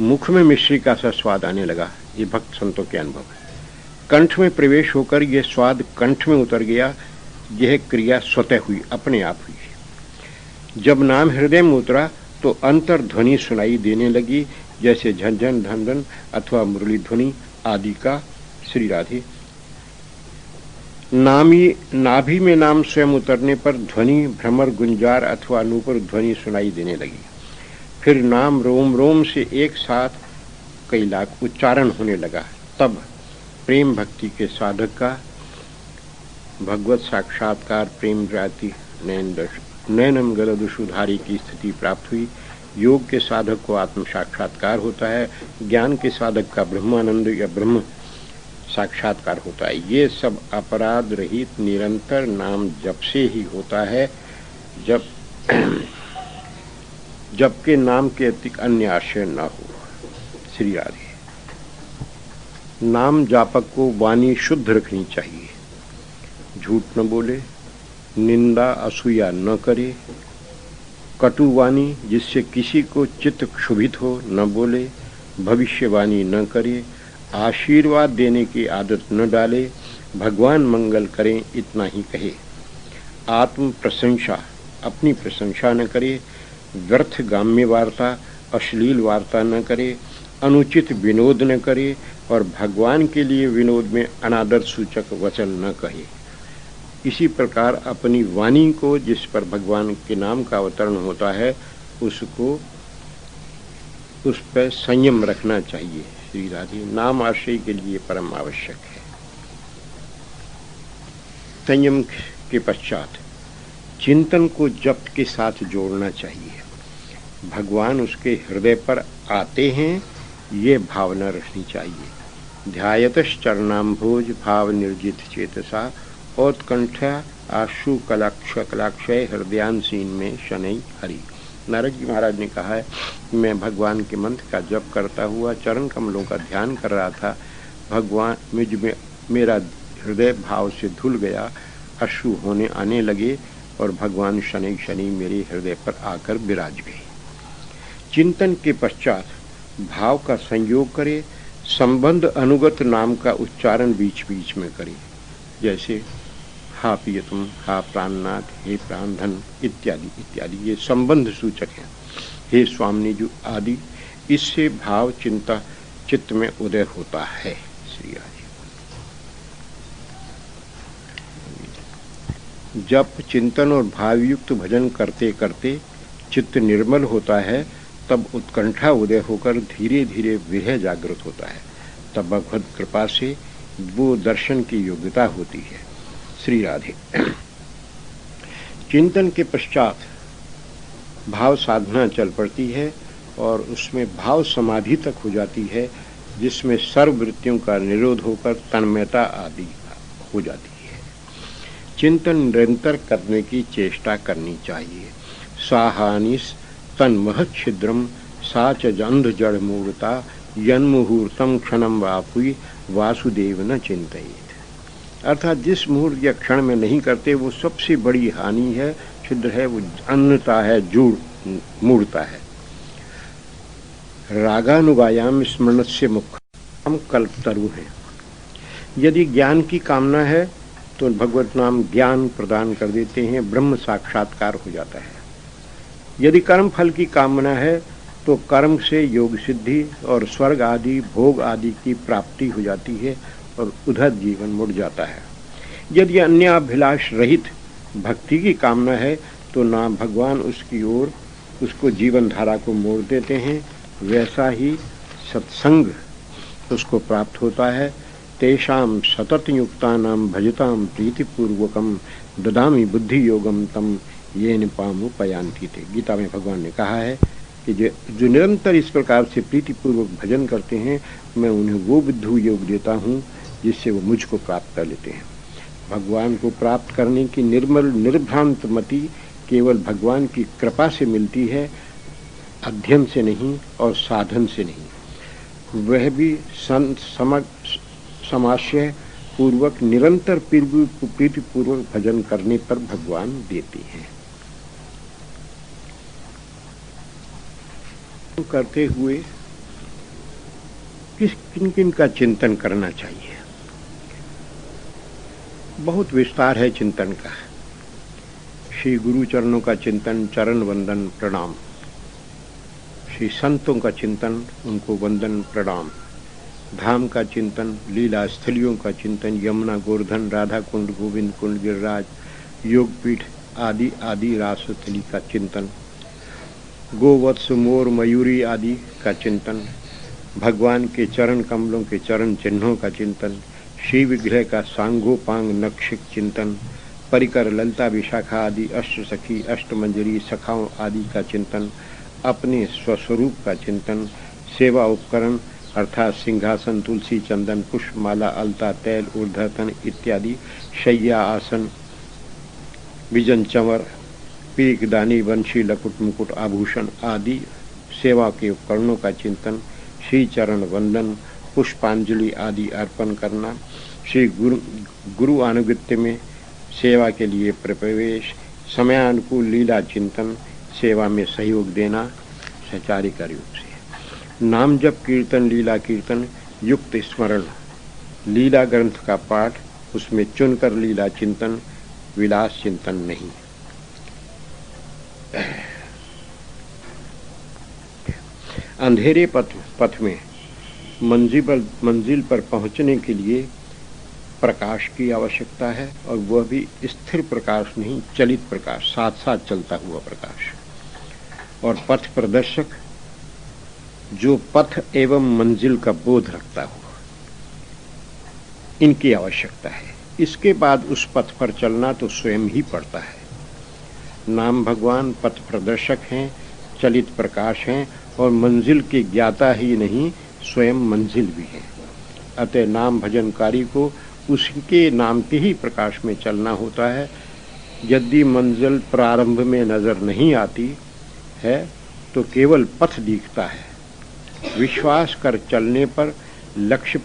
मुख में मिश्री का सा स्वाद आने लगा। ये भक्त संतों के अनुभव है। कंठ में प्रवेश होकर यह स्वाद कंठ में उतर गया। यह क्रिया स्वतः हुई, अपने आप हुई। जब नाम हृदय में उतरा तो अंतर ध्वनि सुनाई देने लगी, जैसे झंझन, धन अथवा मुरली ध्वनि आदि का। श्री राधे। नाभि में नाम स्वयं उतरने पर ध्वनि, भ्रमर, गुंजार अथवा नूपुर ध्वनि सुनाई देने लगी। फिर नाम रोम रोम से एक साथ कई लाख उच्चारण होने लगा। तब प्रेम भक्ति के साधक का भगवत साक्षात्कार, प्रेम राति नैनम गलदुषुधारी की स्थिति प्राप्त हुई। योग के साधक को आत्म साक्षात्कार होता है। ज्ञान के साधक का ब्रह्मानंद या ब्रह्म साक्षात्कार होता है। ये सब अपराध रहित निरंतर नाम जप से ही होता है, जबकि नाम के अतिरिक्त अन्य आश्रय न हो। श्री राधे। नाम जापक को वाणी शुद्ध रखनी चाहिए। झूठ न बोले, निंदा असूया न करे, कटुवाणी जिससे किसी को चित्त क्षुभित हो न बोले, भविष्यवाणी न करे, आशीर्वाद देने की आदत न डाले, भगवान मंगल करें इतना ही कहे। आत्म प्रशंसा, अपनी प्रशंसा न करे, व्यर्थ गाम्य वार्ता, अश्लील वार्ता न करे, अनुचित विनोद न करे और भगवान के लिए विनोद में अनादर सूचक वचन न कहे। इसी प्रकार अपनी वाणी को, जिस पर भगवान के नाम का अवतरण होता है, उस पर संयम रखना चाहिए। श्री राधे। नाम आश्रय के लिए परम आवश्यक है। संयम के पश्चात चिंतन को जप के साथ जोड़ना चाहिए। भगवान उसके हृदय पर आते हैं, ये भावना रखनी चाहिए। ध्यायतश् चरणाम्भोज भाव निर्जित चेतसा औत्कंठा आशु कलाक्षय हृदयांसीन में शनै हरि। नारद जी महाराज ने कहा है, मैं भगवान के मंत्र का जप करता हुआ चरण कमलों का ध्यान कर रहा था। भगवान मेरा हृदय भाव से धुल गया, अश्रु होने आने लगे और भगवान शनै शनि मेरे हृदय पर आकर विराज गए। चिंतन के पश्चात भाव का संयोग करे। संबंध अनुगत नाम का उच्चारण बीच बीच में करे, जैसे हा प्रियतम, हा प्राणनाथ, हे प्राणधन इत्यादि इत्यादि। ये संबंध सूचक है। हे स्वामिनी जी आदि। इससे भाव चिंता चित्त में उदय होता है। श्री राधे। जब चिंतन और भावयुक्त भजन करते करते चित्त निर्मल होता है, तब उत्कंठा उदय होकर धीरे धीरे विरह जागृत होता है। तब भगवत कृपा से वो दर्शन की योग्यता होती है। श्री राधे। चिंतन के पश्चात भाव साधना चल पड़ती है और उसमें भाव समाधि तक हो जाती है, जिसमें सर्ववृत्तियों का निरोध होकर तन्मयता आदि हो जाती है। चिंतन निरंतर करने की चेष्टा करनी चाहिए। साहानिस तन्महत् छिद्रम साच अंध जड़ मूर्ता यन्मुहूर्तम क्षणम वापुई वासुदेव न चिंतित। अर्थात जिस मुहूर्त या क्षण में नहीं करते वो सबसे बड़ी हानि है, छिद्र है, वो अन्नता है, जूड़ मूर्ता है। रागानुगायाम स्मरणस्य मुख्यम कल्पतरु है। यदि ज्ञान की कामना है तो भगवत नाम ज्ञान प्रदान कर देते हैं, ब्रह्म साक्षात्कार हो जाता है। यदि कर्म फल की कामना है तो कर्म से योग सिद्धि और स्वर्ग आदि भोग आदि की प्राप्ति हो जाती है और उधर जीवन मुड़ जाता है। यदि अन्य अभिलाष रहित भक्ति की कामना है तो ना भगवान उसकी ओर उसको जीवन धारा को मोड़ देते हैं, वैसा ही सत्संग उसको प्राप्त होता है। तेषाम सतत युक्तानाम भजताम प्रीतिपूर्वकम ददामि बुद्धि योगम तम ये निपामुपयांति थे। गीता में भगवान ने कहा है कि जो निरंतर इस प्रकार से प्रीतिपूर्वक भजन करते हैं, मैं उन्हें वो बुद्धि योग देता हूँ जिससे वो मुझको प्राप्त कर लेते हैं। भगवान को प्राप्त करने की निर्मल निर्भ्रांत मति केवल भगवान की कृपा से मिलती है, अध्ययन से नहीं और साधन से नहीं। वह भी समाशय पूर्वक निरंतर प्रीतिपूर्वक भजन करने पर भगवान देते हैं। करते हुए किन किन का चिंतन करना चाहिए? बहुत विस्तार है चिंतन का। श्री गुरु चरणों का चिंतन, चरण वंदन प्रणाम। श्री संतों का चिंतन, उनको वंदन प्रणाम। धाम का चिंतन, लीला स्थलियों का चिंतन, यमुना, गोवर्धन, राधा कुंड, गोविंद कुंड, गिरिराज, योगपीठ आदि आदि रासस्थली का चिंतन, गोवत्स, मोर, मयूरी आदि का चिंतन, भगवान के चरण कमलों के चरण चिन्हों का चिंतन, श्री विग्रह का सांगोपांग नक्षिक चिंतन, परिकर, ललिता, विशाखा आदि अष्ट सखी, अष्टमंजरी, सखाओं आदि का चिंतन, अपने स्वस्वरूप का चिंतन, सेवा उपकरण अर्थात सिंहासन, तुलसी, चंदन, पुष्प, माला, अलता, तैल, ऊर्ध्वतन इत्यादि, शय्या, आसन, विजन, चंवर, पीकदानी, वंशी, लकुट, मुकुट, आभूषण आदि सेवा के उपकरणों का चिंतन, श्री चरण वंदन, पुष्पांजलि आदि अर्पण करना, श्री गुरु अनुगत्य में सेवा के लिए प्रवेश, समयानुकूल लीला चिंतन, सेवा में सहयोग देना सचारिका रूप से, नाम जप, कीर्तन, लीला कीर्तन, युक्त स्मरण, लीला ग्रंथ का पाठ, उसमें चुनकर लीला चिंतन, विलास चिंतन नहीं। अंधेरे पथ में मंजिल पर पहुंचने के लिए प्रकाश की आवश्यकता है, और वह भी स्थिर प्रकाश नहीं, चलित प्रकाश, साथ साथ चलता हुआ प्रकाश। और पथ प्रदर्शक जो पथ एवं मंजिल का बोध रखता हो, इनकी आवश्यकता है। इसके बाद उस पथ पर चलना तो स्वयं ही पड़ता है। नाम भगवान पथ प्रदर्शक हैं, चलित प्रकाश हैं, और मंजिल के ज्ञाता ही नहीं, स्वयं मंजिल भी है। अतः नाम भजनकारी को उसके नाम के ही प्रकाश में चलना होता है। यदि मंजिल प्रारंभ में नजर नहीं आती है तो केवल पथ दिखता है। विश्वास कर चलने पर लक्ष्य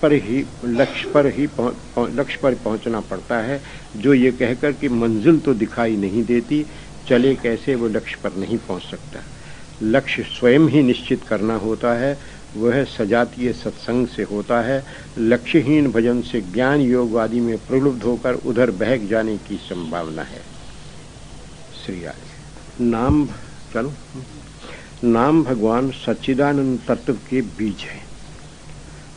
पर पहुंचना पड़ता है। जो ये कहकर कि मंजिल तो दिखाई नहीं देती, चले कैसे, वो लक्ष्य पर नहीं पहुंच सकता। लक्ष्य स्वयं ही निश्चित करना होता है, वह सजातीय सत्संग से होता है। लक्ष्यहीन भजन से ज्ञान योग आदि में प्रलुब्ध होकर उधर बहक जाने की संभावना है। श्री आगे नाम भगवान सच्चिदानंद तत्व के बीज है।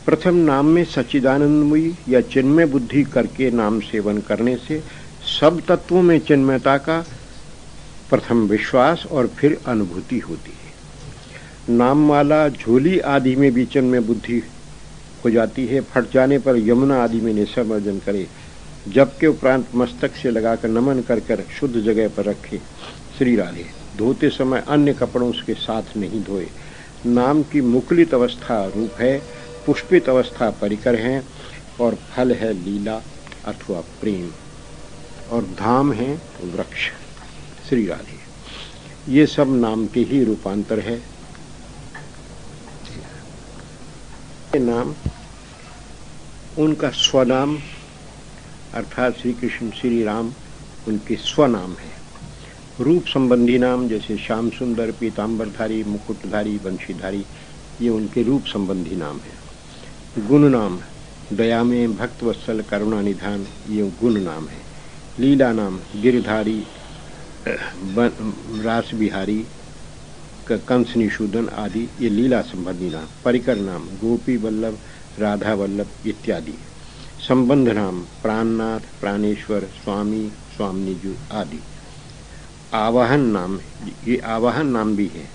प्रथम नाम में सच्चिदानंदमयी या चिन्मय बुद्धि करके नाम सेवन करने से सब तत्वों में चिन्मयता का प्रथम विश्वास और फिर अनुभूति होती है। नाममाला, झोली आदि में भी चिन्मय बुद्धि हो जाती है। फट जाने पर यमुना आदि में निसर्जन करे। जप के उपरांत मस्तक से लगाकर नमन कर कर शुद्ध जगह पर रखे। श्री राधे। धोते समय अन्य कपड़ों के साथ नहीं धोए। नाम की मुकुलित अवस्था रूप है, पुष्पित अवस्था परिकर है, और फल है लीला अथवा प्रेम, और धाम है वृक्ष। श्री राधे। ये सब नाम के ही रूपांतर है। नाम उनका स्वनाम अर्थात श्री कृष्ण श्री राम उनके स्वनाम है। रूप संबंधी नाम जैसे श्याम सुंदर, पीताम्बरधारी, मुकुटधारी, बंशीधारी, ये उनके रूप संबंधी नाम है। गुण नाम दया में, भक्तवत्सल, करुणा निधान, ये गुण नाम है। लीला नाम गिरधारी, रास बिहारी, कंस निषूदन आदि, ये लीला संबंधी नाम। परिकर नाम गोपी वल्लभ, राधा वल्लभ इत्यादि। संबंध नाम प्राणनाथ, प्राणेश्वर, स्वामी, स्वामिनीजू आदि। आवाहन नाम, ये आवाहन नाम भी है।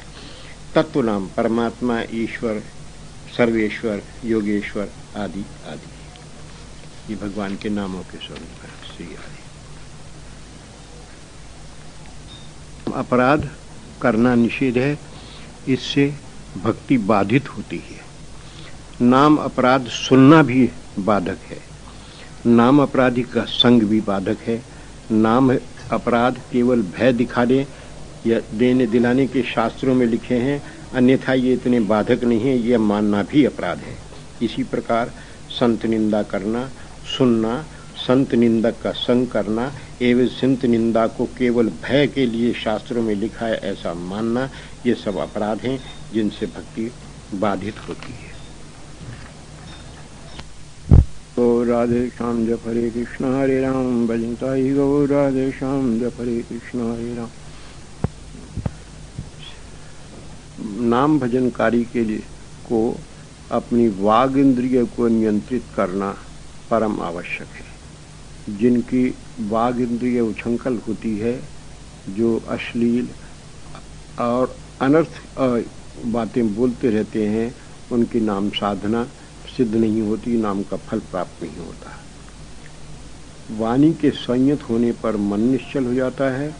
तत्व नाम परमात्मा, ईश्वर, सर्वेश्वर, योगेश्वर आदि आदि। ये भगवान के नामों के स्वरूप है। श्री आदि। अपराध करना निषेध है, इससे भक्ति बाधित होती है। नाम अपराध सुनना भी बाधक है। नाम अपराधी का संग भी बाधक है। नाम अपराध केवल भय दिखा दे या देने दिलाने के शास्त्रों में लिखे हैं, अन्यथा ये इतने बाधक नहीं है, यह मानना भी अपराध है। इसी प्रकार संत निंदा करना, सुनना, संत निंदक का संग करना एवं संत निंदा को केवल भय के लिए शास्त्रों में लिखा है ऐसा मानना, ये सब अपराध हैं जिनसे भक्ति बाधित होती है। गौ राधे श्याम जप हरे कृष्ण हरे राम, भजता ही गौ राधे श्याम जप हरे कृष्ण हरे राम। नाम भजनकारी के लिए को अपनी वाग इंद्रिय को नियंत्रित करना परम आवश्यक है। जिनकी वाग इंद्रिय उछंखल होती है, जो अश्लील और अनर्थ बातें बोलते रहते हैं, उनकी नाम साधना सिद्ध नहीं होती, नाम का फल प्राप्त नहीं होता। वाणी के संयत होने पर मन निश्चल हो जाता है,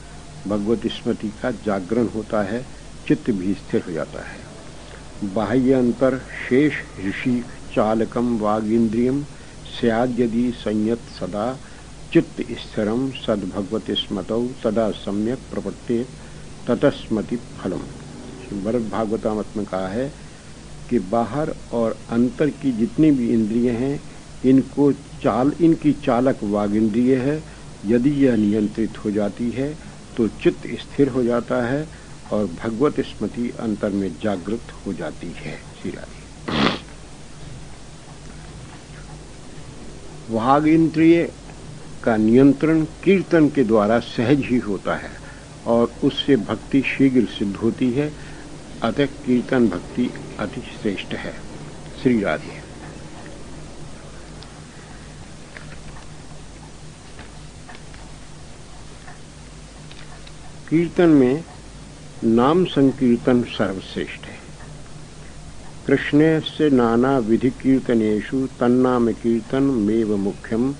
भगवत स्मृति का जागरण होता है, चित्त भी स्थिर हो जाता है। बाह्य अंतर शेष ऋषि चालकम वागींद्रियम स्याद् यदि संयत सदा चित्त स्थिरम सद भगवत स्मतौ तदा सम्यक प्रपत्ते ततस्मति फलम। भरत भागवतामृत में कहा है कि बाहर और अंतर की जितनी भी इंद्रियां हैं, इनकी चालक वाग इंद्रिय है। यदि यह नियंत्रित हो जाती है तो चित्त स्थिर हो जाता है और भगवत स्मृति अंतर में जागृत हो जाती है। श्री राधे। वाग इंद्रिय का नियंत्रण कीर्तन के द्वारा सहज ही होता है और उससे भक्ति शीघ्र सिद्ध होती है। अतः कीर्तन भक्ति अति श्रेष्ठ है। श्री राधे। कीर्तन में नाम संकीर्तन सर्वश्रेष्ठ है। कृष्णस्य नाना विधि कीर्तनेषु तन्नाम कीर्तन मेव मुख्यम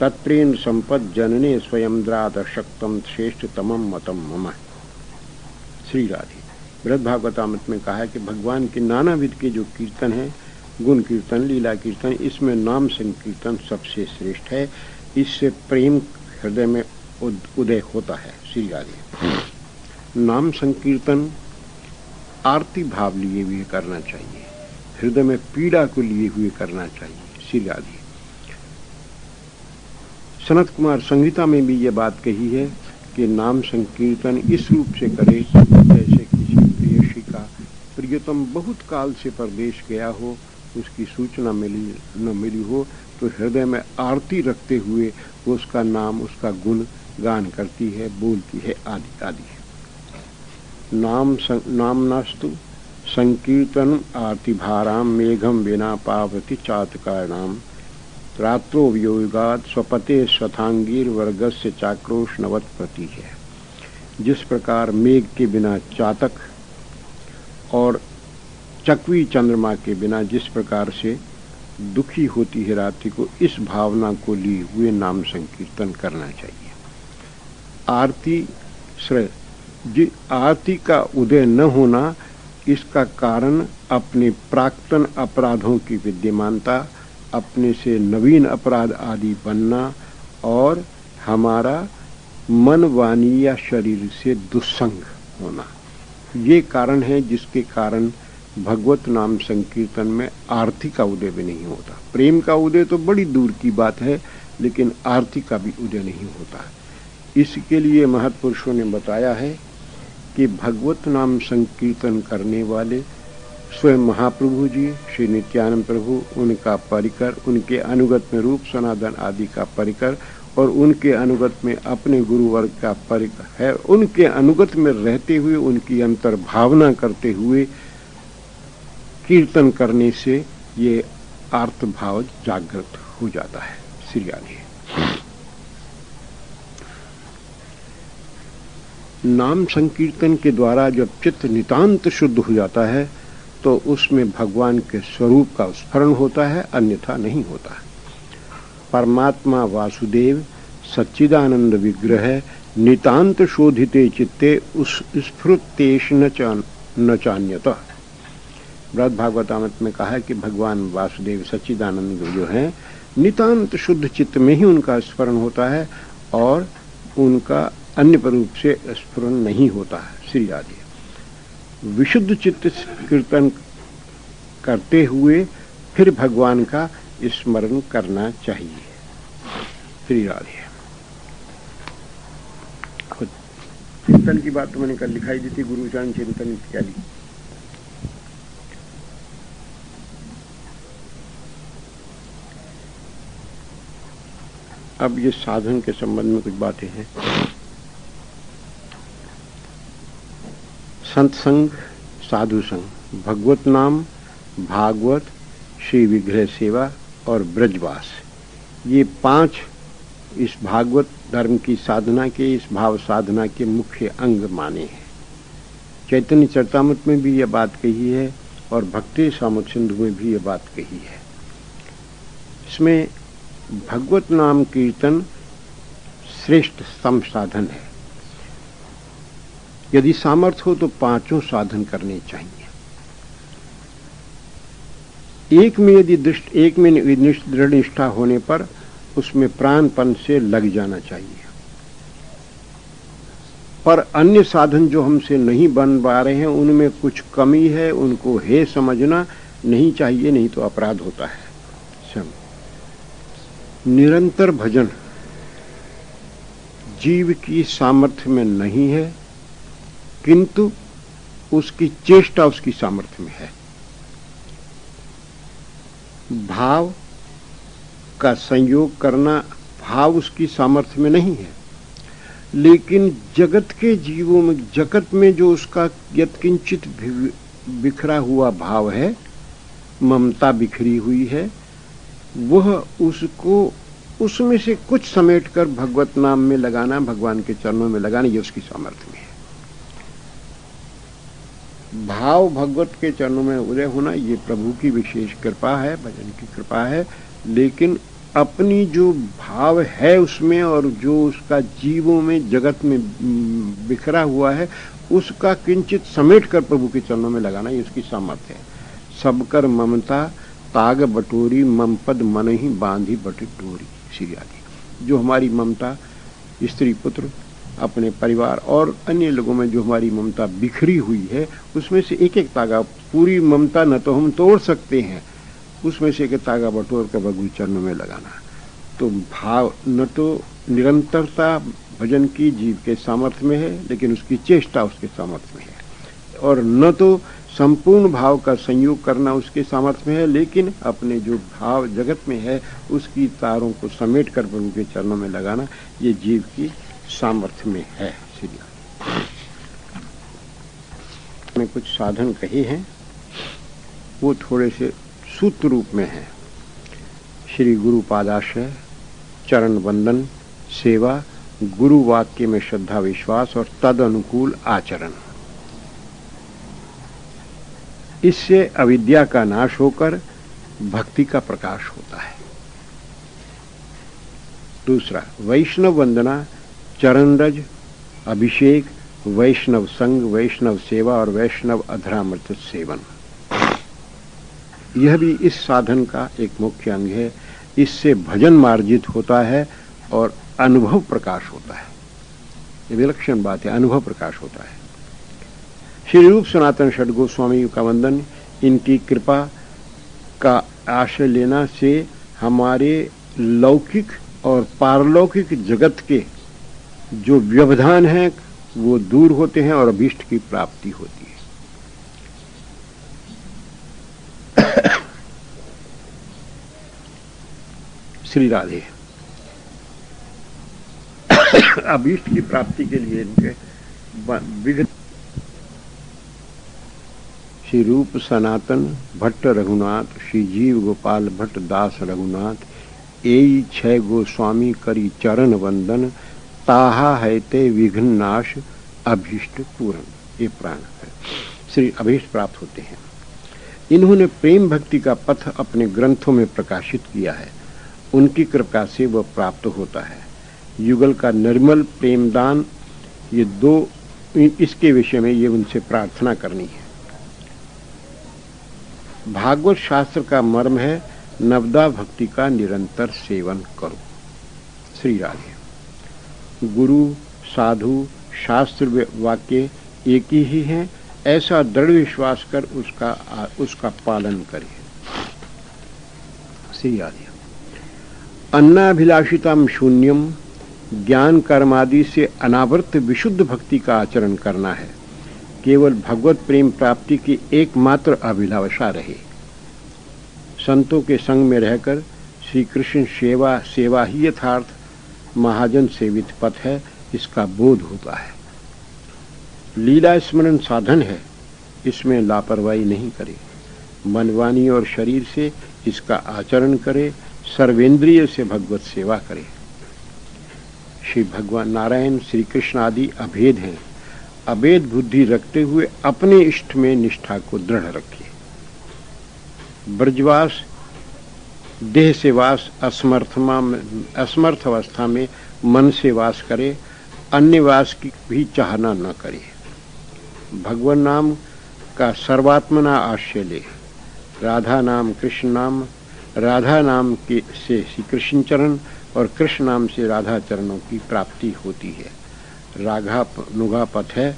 तत्प्रेम संपद जनने स्वयं द्रादशक्तम श्रेष्ठतमम मतम मम। श्री राधे। बृहद भागवतामृत में कहा है कि भगवान के नाना विध के जो कीर्तन है, गुण कीर्तन, लीला कीर्तन, इसमें नाम संकीर्तन सबसे श्रेष्ठ है। इससे प्रेम हृदय में उदय होता है। श्री राधे। नाम संकीर्तन आरती भाव लिए हुए करना चाहिए, हृदय में पीड़ा को लिए हुए करना चाहिए। श्री राधे। सनत कुमार संहिता में भी ये बात कही है कि नाम संकीर्तन इस रूप से करे जैसे किसी प्रेयसी का प्रियतम बहुत काल से परदेश गया हो, उसकी सूचना न मिली हो, तो हृदय में आरती रखते हुए वो उसका नाम, उसका गुण गान करती है, बोलती है, आदि आदि। नामनास्तु संकीर्तन आरती भाराम मेघम विना पावती चातकारणाम रात्रो वियोगात स्वपते स्वथांगीर वर्गस्य चाक्रोश नवत प्रति है। जिस प्रकार मेघ के बिना चातक और चकवी चंद्रमा के बिना जिस प्रकार से दुखी होती है रात्रि को, इस भावना को लिए हुए नाम संकीर्तन करना चाहिए। आरती का उदय न होना, इसका कारण अपने प्राक्तन अपराधों की विद्यमानता, अपने से नवीन अपराध आदि बनना और हमारा मन, वाणी या शरीर से दुस्संग होना, ये कारण है जिसके कारण भगवत नाम संकीर्तन में आरती का उदय भी नहीं होता। प्रेम का उदय तो बड़ी दूर की बात है, लेकिन आरती का भी उदय नहीं होता। इसके लिए महत्पुरुषों ने बताया है कि भगवत नाम संकीर्तन करने वाले स्वयं महाप्रभु जी, श्री नित्यानंद प्रभु, उनका परिकर, उनके अनुगत में रूप सनातन आदि का परिकर और उनके अनुगत में अपने गुरु वर्ग का परिकर है, उनके अनुगत में रहते हुए उनकी अंतर भावना करते हुए कीर्तन करने से ये आर्त भाव जागृत हो जाता है। श्री राधे। नाम संकीर्तन के द्वारा जब चित्त नितांत शुद्ध हो जाता है तो उसमें भगवान के स्वरूप का स्मरण होता है, अन्यथा नहीं होता। परमात्मा वासुदेव सच्चिदानंद विग्रह नितांत शोधिते चित्ते उस स्फुरतेश न चान्यतः। बृहद भागवतामृत में कहा है कि भगवान वासुदेव सच्चिदानंद जो है नितांत शुद्ध चित्त में ही उनका स्मरण होता है और उनका अन्य रूप से स्फुरन नहीं होता है। श्री राधे। विशुद्ध चित्त कीर्तन करते हुए फिर भगवान का स्मरण करना चाहिए। श्री राधे। चिंतन की बात तो मैंने कल लिखाई दी थी, गुरुचरण चिंतन इत्यादि। अब ये साधन के संबंध में कुछ बातें हैं। संत संग, साधु संग, भगवत नाम, भागवत, श्री विग्रह सेवा और ब्रजवास, ये 5 इस भागवत धर्म की साधना के, इस भाव साधना के मुख्य अंग माने हैं। चैतन्य चरितामृत में भी यह बात कही है और भक्ति सामुद्र सिंधु में भी यह बात कही है। इसमें भगवत नाम कीर्तन श्रेष्ठ साधन है। यदि सामर्थ्य हो तो 5 साधन करने चाहिए। एक में दृढ़ निष्ठा होने पर उसमें प्राणपन से लग जाना चाहिए। पर अन्य साधन जो हमसे नहीं बन पा रहे हैं उनमें कुछ कमी है, उनको है समझना नहीं चाहिए, नहीं तो अपराध होता है। निरंतर भजन जीव की सामर्थ्य में नहीं है, किंतु उसकी चेष्टा उसकी सामर्थ्य में है। भाव का संयोग करना भाव उसकी सामर्थ्य में नहीं है, लेकिन जगत के जीवों में, जगत में जो उसका यत्किंचित बिखरा हुआ भाव है, ममता बिखरी हुई है, वह उसको उसमें से कुछ समेटकर भगवत नाम में लगाना, भगवान के चरणों में लगाना, ये उसकी सामर्थ्य में है। भाव भगवत के चरणों में उदय होना ये प्रभु की विशेष कृपा है, भजन की कृपा है। लेकिन अपनी जो भाव है उसमें और जो उसका जीवों में, जगत में बिखरा हुआ है, उसका किंचित समेट कर प्रभु के चरणों में लगाना ये उसकी सामर्थ्य है। सबकर ममता ताग बटोरी, ममपद मन ही बांधी बटी डोरी। श्री आदि। जो हमारी ममता, स्त्री पुत्र, अपने परिवार और अन्य लोगों में जो हमारी ममता बिखरी हुई है, उसमें से एक एक तागा, पूरी ममता न तो हम तोड़ सकते हैं, उसमें से एक तागा बटोर कर भगवत चरणों में लगाना। तो भाव न तो निरंतरता भजन की जीव के सामर्थ्य में है, लेकिन उसकी चेष्टा उसके सामर्थ्य में है, और न तो संपूर्ण भाव का संयोग करना उसके सामर्थ्य में है, लेकिन अपने जो भाव जगत में है उसकी तारों को समेट कर प्रभु के चरणों में लगाना ये जीव की सामर्थ्य में है। मैं कुछ साधन कहे हैं, वो थोड़े से सूत्र रूप में है। श्री गुरु पादाश्रय, चरण वंदन, सेवा, गुरु वाक्य में श्रद्धा विश्वास और तद अनुकूल आचरण। इससे अविद्या का नाश होकर भक्ति का प्रकाश होता है। दूसरा, वैष्णव वंदना, चरण रज, अभिषेक, वैष्णव संग, वैष्णव सेवा और वैष्णव अधरामृत सेवन, यह भी इस साधन का एक मुख्य अंग है। इससे भजन मार्जित होता है और अनुभव प्रकाश होता है। ये विलक्षण बात है, अनुभव प्रकाश होता है। श्री रूप सनातन षट गोस्वामी का वंदन, इनकी कृपा का आश्रय लेना से हमारे लौकिक और पारलौकिक जगत के जो व्यवधान हैं वो दूर होते हैं और अभीष्ट की प्राप्ति होती है। श्री राधे। अभीष्ट की प्राप्ति के लिए इनके विगत श्री रूप सनातन भट्ट रघुनाथ, श्री जीव गोपाल भट्ट दास रघुनाथ, एई छह गोस्वामी करी चरण वंदन, ताहा है ते विघ्न नाश अभीष्ट पूर्ण। ये प्राण है, श्री अभीष्ट प्राप्त होते हैं। इन्होंने प्रेम भक्ति का पथ अपने ग्रंथों में प्रकाशित किया है। उनकी कृपा से वह प्राप्त होता है। युगल का निर्मल प्रेमदान, ये दो, इसके विषय में ये उनसे प्रार्थना करनी है। भागवत शास्त्र का मर्म है, नवदा भक्ति का निरंतर सेवन करो। श्री राधे। गुरु, साधु, शास्त्र वाक्य एक ही हैं, ऐसा दृढ़ विश्वास कर उसका पालन करें। श्री राधे। अन्नाभिलाषितम शून्यम, ज्ञान कर्मादि से अनावृत विशुद्ध भक्ति का आचरण करना है। केवल भगवत प्रेम प्राप्ति की एकमात्र अभिलाषा रहे। संतों के संग में रहकर श्री कृष्ण सेवा ही यथार्थ महाजन सेवित पथ है, इसका बोध होता है। लीला स्मरण साधन है, इसमें लापरवाही नहीं करे। मन, वाणी और शरीर से इसका आचरण करे, सर्वेंद्रिय से भगवत सेवा करे। श्री भगवान नारायण, श्री कृष्ण आदि अभेद हैं। अभेद बुद्धि रखते हुए अपने इष्ट में निष्ठा को दृढ़ रखिए। ब्रजवास, देह से वास, असमर्थ अवस्था में मन से वास करे, अन्य वास की भी चाहना न करे। भगवान नाम का सर्वात्मना आश्रय ले। राधा नाम, कृष्ण नाम, राधा नाम के से श्री कृष्ण चरण और कृष्ण नाम से राधा चरणों की प्राप्ति होती है। रागानुगा पथ है।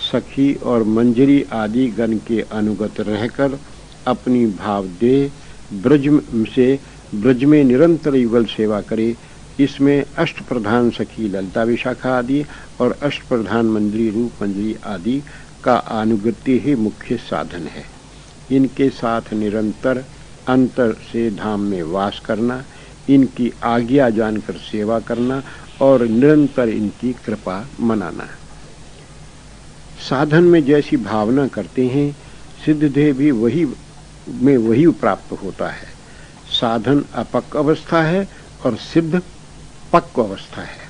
सखी और मंजरी आदि गण के अनुगत रहकर अपनी भाव दे ब्रज में निरंतर युगल सेवा करे। इसमें अष्ट प्रधान सखी ललिता विशाखा आदि और अष्ट प्रधान मंजरी, रूप मंजरी आदि का अनुगत्य ही मुख्य साधन है। इनके साथ निरंतर अंतर से धाम में वास करना, इनकी आज्ञा जानकर सेवा करना और निरंतर इनकी कृपा मनाना। साधन में जैसी भावना करते हैं, सिद्धदेह भी वही प्राप्त होता है। साधन अपक्व अवस्था है और सिद्ध पक्व अवस्था है।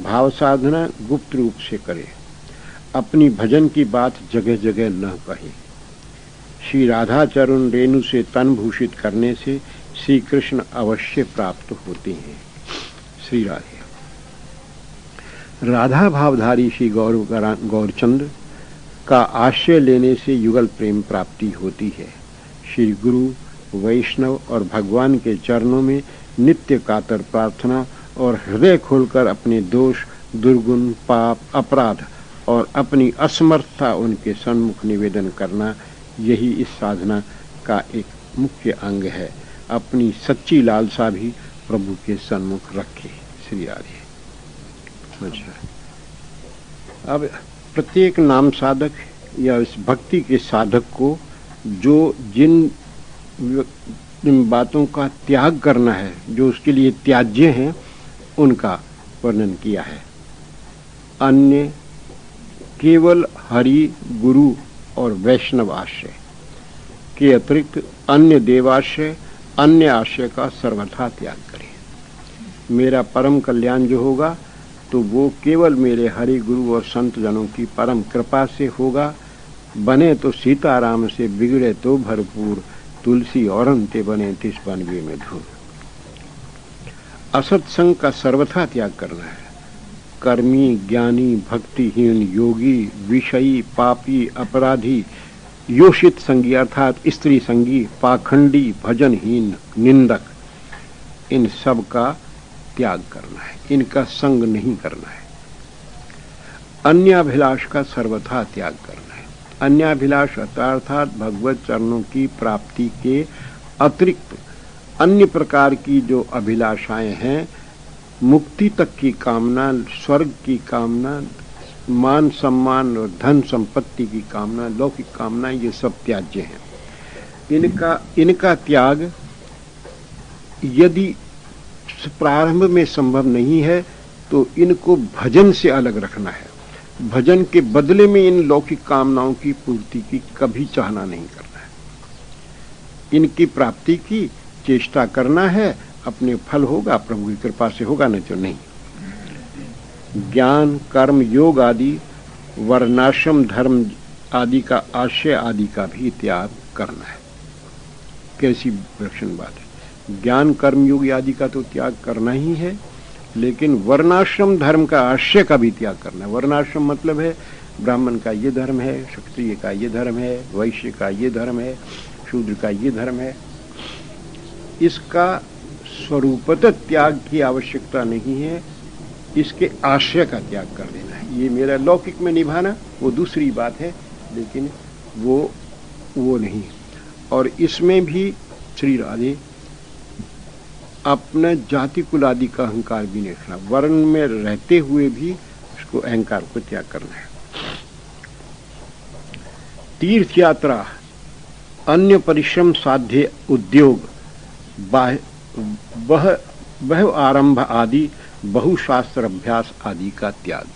भाव साधना गुप्त रूप से करे। अपनी भजन की बात जगह जगह न कहे। श्री राधा चरण रेणु से तन भूषित करने से श्री कृष्ण अवश्य प्राप्त होते हैं। श्री राधे। राधा भावधारी श्री गौरचंद्र का आश्रय लेने से युगल प्रेम प्राप्ति होती है। श्री गुरु, वैष्णव और भगवान के चरणों में नित्य कातर प्रार्थना और हृदय खोलकर अपने दोष, दुर्गुण, पाप, अपराध और अपनी असमर्थता उनके सन्मुख निवेदन करना, यही इस साधना का एक मुख्य अंग है। अपनी सच्ची लालसा भी प्रभु के सन्मुख रखे। श्री राधे। अब प्रत्येक नाम साधक या इस भक्ति के साधक को जो जिन बातों का त्याग करना है, जो उसके लिए त्याज्य हैं, उनका वर्णन किया है। अन्य केवल हरि, गुरु और वैष्णव आश्रय के अतिरिक्त अन्य देवाश्रय, अन्य आश्रय का सर्वथा त्याग करें। मेरा परम कल्याण जो होगा तो वो केवल मेरे हरि, गुरु और संत जनों की परम कृपा से होगा। बने तो सीताराम से, बिगड़े तो भरपूर, तुलसी और अंते बने तिस बनवे में धूल। असत्संग का सर्वथा त्याग करना है। कर्मी, ज्ञानी, भक्तिहीन, योगी, विषयी, पापी, अपराधी, योषित संगी अर्थात स्त्री संगी, पाखंडी, भजनहीन, निंदक, इन सब का त्याग करना है, इनका संग नहीं करना है। अन्याभिलाष का सर्वथा त्याग करना है। अन्याभिलाष अर्थात भगवत चरणों की प्राप्ति के अतिरिक्त अन्य प्रकार की जो अभिलाषाएं हैं, मुक्ति तक की कामना, स्वर्ग की कामना, मान सम्मान और धन संपत्ति की कामना, लौकिक कामना, ये सब त्याज्य हैं। इनका त्याग यदि प्रारंभ में संभव नहीं है तो इनको भजन से अलग रखना है। भजन के बदले में इन लौकिक कामनाओं की पूर्ति की कभी चाहना नहीं करना है। इनकी प्राप्ति की चेष्टा करना है, अपने फल होगा, प्रभु की कृपा से होगा, नहीं तो नहीं। ज्ञान, कर्म, योग आदि, वर्णाश्रम धर्म आदि का आशय आदि का भी त्याग करना है। कैसी विलक्षण बात है। ज्ञान, कर्म, योग आदि का तो त्याग करना ही है, लेकिन वर्णाश्रम धर्म का आशय का भी त्याग करना है। वर्णाश्रम मतलब है ब्राह्मण का ये धर्म है, क्षत्रिय का ये धर्म है, वैश्य का ये धर्म है, शूद्र का ये धर्म है। इसका स्वरूपतः त्याग की आवश्यकता नहीं है, इसके आशय का त्याग कर देना है। ये मेरा लौकिक में निभाना वो दूसरी बात है, लेकिन वो नहीं। और इसमें भी श्री राधे अपने जाति कुल आदि का अहंकार भी नहीं रखना। वर्ण में रहते हुए भी उसको अहंकार को त्याग करना है। तीर्थ यात्रा, अन्य परिश्रम साध्य उद्योग, वह आरंभ आदि, बहुशास्त्र अभ्यास आदि का त्याग।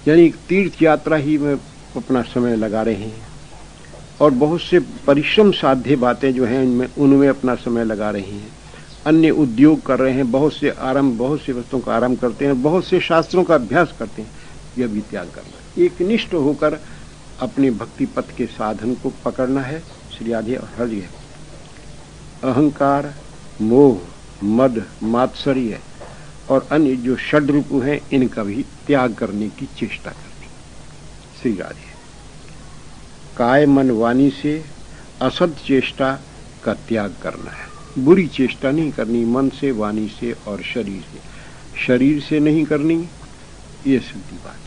यानी तीर्थ यात्रा ही में अपना समय लगा रहे हैं और बहुत से परिश्रम साध्य बातें जो हैं उनमें अपना समय लगा रहे हैं। अन्य उद्योग कर रहे हैं, बहुत से वस्तुओं का आरंभ करते हैं, बहुत से शास्त्रों का अभ्यास करते हैं। यह भी त्याग करना। एकनिष्ठ होकर अपने भक्ति पथ के साधन को पकड़ना है। श्री राधे और हरि है। अहंकार, मोह, मद, मात्सर्य और अन्य जो षड्रूप हैं, इनका भी त्याग करने की चेष्टा करनी। श्री राधे। काय, मन, वाणी से असद चेष्टा का त्याग करना है। बुरी चेष्टा नहीं करनी, मन से, वाणी से और शरीर से। शरीर से नहीं करनी, ये सीधी बात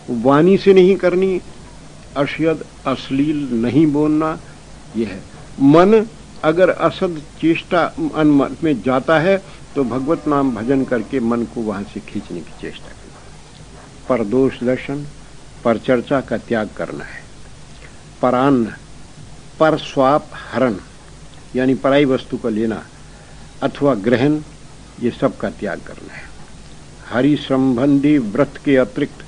है। वाणी से नहीं करनी, अश्लील, अश्लील नहीं बोलना, यह है। मन अगर असद चेष्टा मन में जाता है तो भगवत नाम भजन करके मन को वहां से खींचने की चेष्टा करना। परदोष दर्शन, पर चर्चा का त्याग करना है। परान्न, पर स्वाप हरण यानी पराई वस्तु को लेना अथवा ग्रहण, ये सब का त्याग करना है। हरि संबंधी व्रत के अतिरिक्त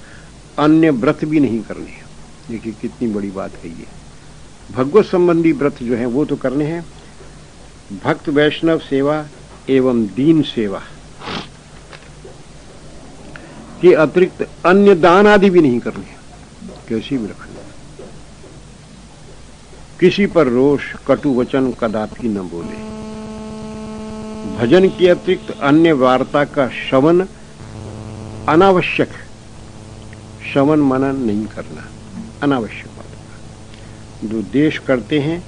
अन्य व्रत भी नहीं करने हैं। देखिए कितनी बड़ी बात कही है। भगवत संबंधी व्रत जो है वो तो करने हैं। भक्त वैष्णव सेवा एवं दीन सेवा के अतिरिक्त अन्य दान आदि भी नहीं करने हैं। कैसी भी रखना। किसी पर रोष, कटु वचन कदापि न बोले। भजन के अतिरिक्त अन्य वार्ता का श्रवण अनावश्यक, श्रवण मनन नहीं करना, अनावश्यक बात। जो देश करते हैं,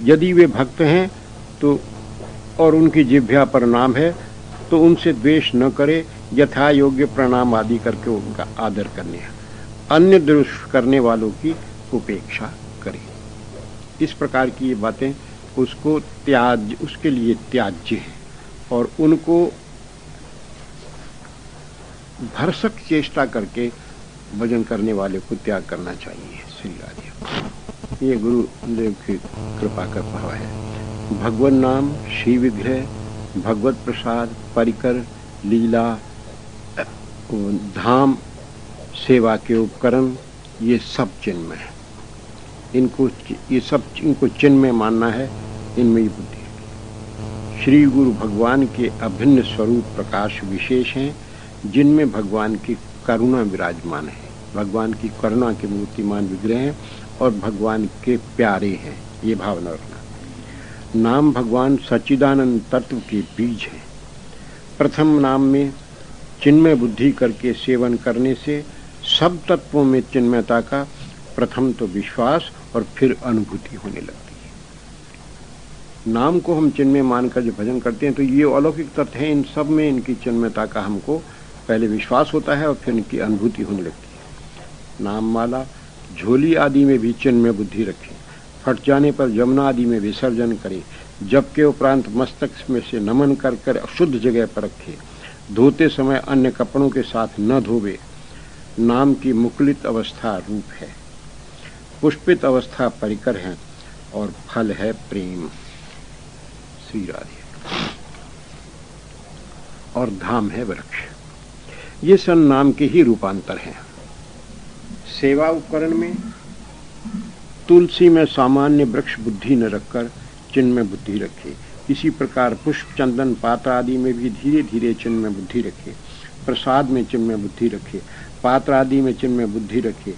यदि वे भक्त हैं तो और उनकी जिह्वा पर नाम है तो उनसे द्वेष न करे, यथा योग्य प्रणाम आदि करके उनका आदर करने हैं। अन्य द्वेष करने वालों की उपेक्षा करें। इस प्रकार की ये बातें उसके लिए त्याज्य है और उनको भरसक चेष्टा करके भजन करने वाले को त्याग करना चाहिए। श्री राधे। ये गुरुदेव की कृपा का भाव है। भगवत नाम, श्री विग्रह, भगवत प्रसाद, परिकर, लीला, धाम, सेवा के उपकरण, ये सब चिन्मय है। इनको चिन्मय मानना है, इनमें ही बुद्धि है। श्री गुरु भगवान के अभिन्न स्वरूप प्रकाश विशेष हैं, जिनमें भगवान की करुणा विराजमान है। भगवान की करुणा के मूर्तिमान विग्रह हैं और भगवान के प्यारे हैं। ये भावना रखना। नाम भगवान सच्चिदानंद तत्व के बीज है। प्रथम नाम में चिन्मय बुद्धि करके सेवन करने से सब तत्वों में चिन्मयता का प्रथम तो विश्वास और फिर अनुभूति होने लगती है। नाम को हम चिन्मय मानकर जो भजन करते हैं तो ये अलौकिक तत्व हैं, इन सब में इनकी चिन्मयता का हमको पहले विश्वास होता है और फिर इनकी अनुभूति होने लगती है। नाम माला झोली आदि में भी चिन्मय बुद्धि रखें, फट जाने पर यमुना आदि में विसर्जन करें, जप के उपरांत मस्तक में से नमन कर कर अशुद्ध जगह पर रखे, धोते समय अन्य कपड़ों के साथ न धोवे। नाम की मुकुलित अवस्था रूप है, पुष्पित अवस्था परिकर है और फल है प्रेम। श्री राधे। और धाम है वृक्ष। ये सब नाम के ही रूपांतर हैं। सेवा उपकरण में तुलसी में सामान्य वृक्ष बुद्धि न रखकर चिन्मय बुद्धि रखे। इसी प्रकार पुष्प चंदन पात्र आदि में भी धीरे धीरे चिन्मय बुद्धि रखे। प्रसाद में चिन्मय बुद्धि रखे, पात्र आदि में चिन्मय बुद्धि रखे।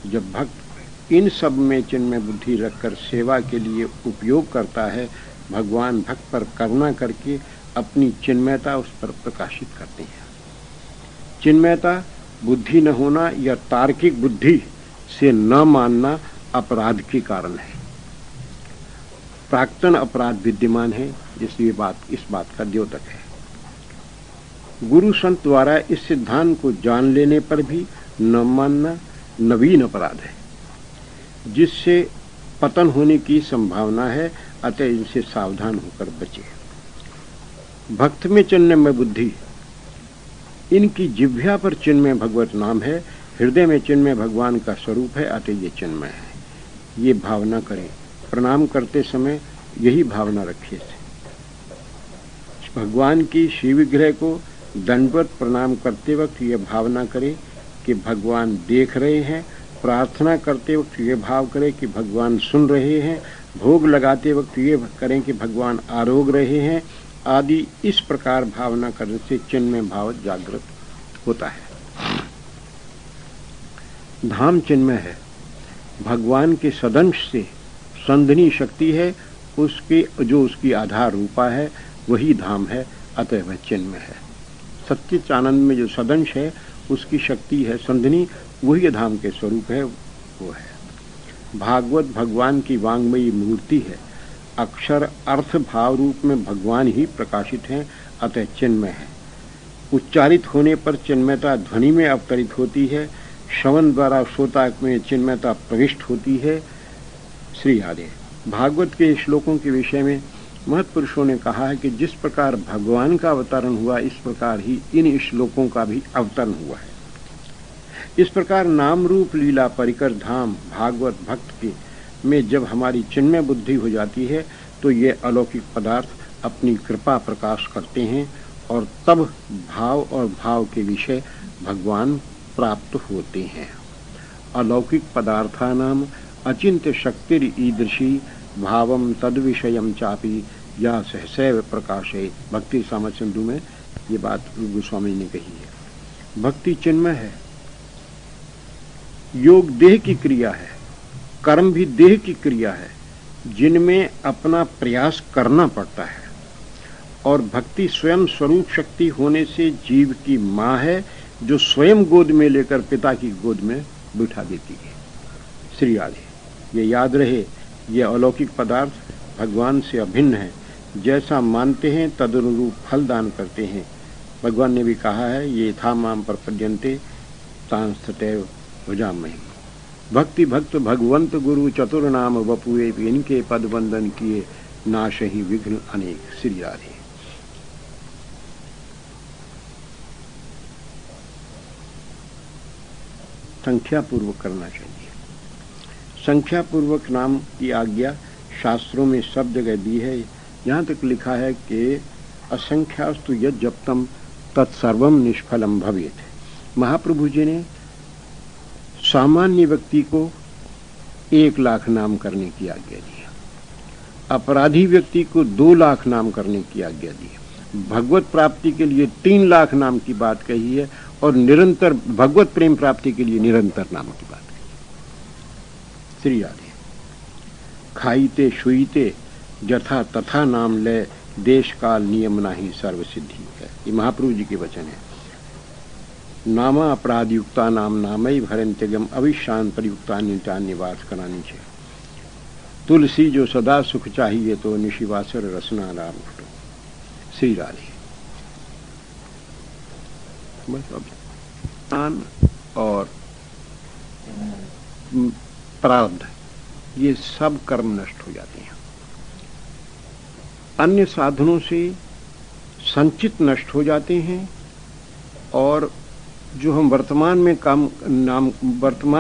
जब भक्त इन सब में चिन्मय बुद्धि रखकर सेवा के लिए उपयोग करता है, भगवान भक्त पर करुणा करके अपनी चिन्मयता उस पर प्रकाशित करते हैं। चिन्मयता बुद्धि न होना या तार्किक बुद्धि से न मानना अपराध के कारण है। प्राक्तन अपराध विद्यमान है, इसलिए इस बात का द्योतक है। गुरु संत द्वारा इस सिद्धांत को जान लेने पर भी न मानना नवीन अपराध है, जिससे पतन होने की संभावना है। अतः इनसे सावधान होकर बचे। भक्त में चिन्मय बुद्धि, इनकी जिह्वा पर चिन्मय भगवत नाम है, हृदय में चिन्मय भगवान का स्वरूप है, अतः ये चिन्मय है। ये भावना करें। प्रणाम करते समय यही भावना रखिए। भगवान की श्री विग्रह को दंडवत प्रणाम करते वक्त ये भावना करें कि भगवान देख रहे हैं। प्रार्थना करते वक्त ये भाव करें कि भगवान सुन रहे हैं। भोग लगाते वक्त ये करें कि भगवान आरोग रहे हैं आदि। इस प्रकार भावना करने से चिन्मय भाव जागृत होता है। धाम चिन्मय है, भगवान के सदंश से संधनी शक्ति है, उसके जो उसकी आधार रूपा है वही धाम है, अतः वह चिन्मय है। सच्चिदानंद में जो सदंश है उसकी शक्ति है संधनी, वही धाम के स्वरूप है, वो है। भागवत भगवान की वांग्मयी मूर्ति है। अक्षर अर्थ भाव रूप में भगवान ही प्रकाशित हैं, अतः चिन्मय है। उच्चारित होने पर चिन्मयता ध्वनि में अवतरित होती है। श्रवण द्वारा श्रोता में चिन्मयता प्रविष्ट होती है। श्री राधे। भागवत के श्लोकों के विषय में महत्पुरुषों ने कहा है कि जिस प्रकार भगवान का अवतरण हुआ, इस प्रकार ही इन श्लोकों का भी अवतरण हुआ है। इस प्रकार नाम रूप लीला परिकर धाम भागवत भक्त के में जब हमारी चिन्मय बुद्धि हो जाती है तो ये अलौकिक पदार्थ अपनी कृपा प्रकाश करते हैं और तब भाव और भाव के विषय भगवान प्राप्त होते हैं। अलौकिक पदार्थानाम अचिंत्य शक्तिर ईदृशी भावम तद विषयम चापी या सहसैव प्रकाशे। भक्ति सामर्थ्य सिंधु में ये बात गोस्वामी ने कही है। भक्ति चिन्मय है, योग देह की क्रिया है, कर्म भी देह की क्रिया है, जिनमें अपना प्रयास करना पड़ता है। और भक्ति स्वयं स्वरूप शक्ति होने से जीव की माँ है, जो स्वयं गोद में लेकर पिता की गोद में बिठा देती है। श्री राधे। ये याद रहे, ये अलौकिक पदार्थ भगवान से अभिन्न है। जैसा मानते हैं तदनुरूप फल दान करते हैं। भगवान ने भी कहा है, ये था माम प्रपद्यन्ते तांस्तैव भुजामहि। भक्ति भक्त भगवंत गुरु चतुर नाम वपुए, इनके पद वंदन किए नाश ही विघ्न अनेक। श्री राधे। संख्या पूर्वक करना चाहिए। संख्या पूर्वक नाम की आज्ञा शास्त्रों में सब जगह दी है। यहाँ तक लिखा है कि असंख्यास्तु यद जप्तम तत्सर्वम निष्फलम भवेत्। महाप्रभु जी ने सामान्य व्यक्ति को 1 लाख नाम करने की आज्ञा दी है, अपराधी व्यक्ति को 2 लाख नाम करने की आज्ञा दी है, भगवत प्राप्ति के लिए 3 लाख नाम की बात कही है और निरंतर भगवत प्रेम प्राप्ति के लिए निरंतर नाम की बात कही है। श्री राधे। खाईते शुईते जथा तथा नाम ले, देश काल नियम नाही सर्व सिद्धि है। ये महाप्रभु जी के वचन है। नामा अपराध युक्ता नाम नामई भरंत्यगम अविशान प्रयुक्ता नित्यान निवास करानी चाहिए। तुलसी जो सदा सुख चाहिए तो निशिवासर रसना राम फटो। श्री राधे। बस अब और प्रारब्ध ये सब कर्म नष्ट हो जाते हैं। अन्य साधनों से संचित नष्ट हो जाते हैं और जो हम वर्तमान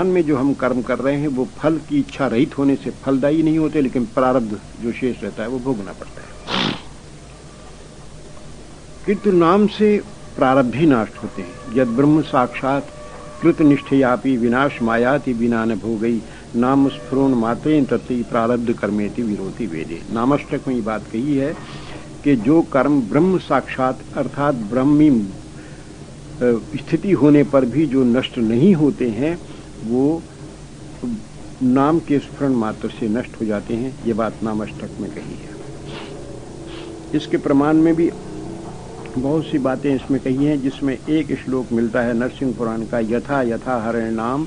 में जो हम कर्म कर रहे हैं वो फल की इच्छा रहित होने से फलदायी नहीं होते, लेकिन प्रारब्ध जो शेष रहता है वो भोगना पड़ता है। किंतु नाम से प्रारब्ध ही नष्ट होते हैं। यद ब्रह्म साक्षात कृत निष्ठयापि विनाश मायाति बिना न भोगई, नाम स्फुरण मात्रेन तत्ति प्रारब्ध कर्मेति विरोधी वेदे। नामाष्टक में ये बात कही है कि जो कर्म ब्रह्म साक्षात अर्थात ब्रह्मी स्थिति होने पर भी जो नष्ट नहीं होते हैं वो नाम के स्फुरण मात्र से नष्ट हो जाते हैं। ये बात नामाष्टक में कही है। इसके प्रमाण में भी बहुत सी बातें इसमें कही हैं, जिसमें एक श्लोक मिलता है नरसिंह पुराण का, यथा यथा हरे नाम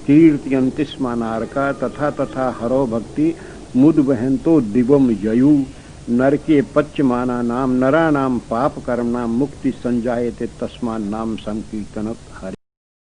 कीर्तयन्ति स्म नारका, तथा तथा हरो भक्ति मुद बहंतो दिवम ययु, नरके पच्यमाना नाम नरा नाम पाप कर्म नाम मुक्ति संजायते तस्मान नाम संकीर्तनत हरि।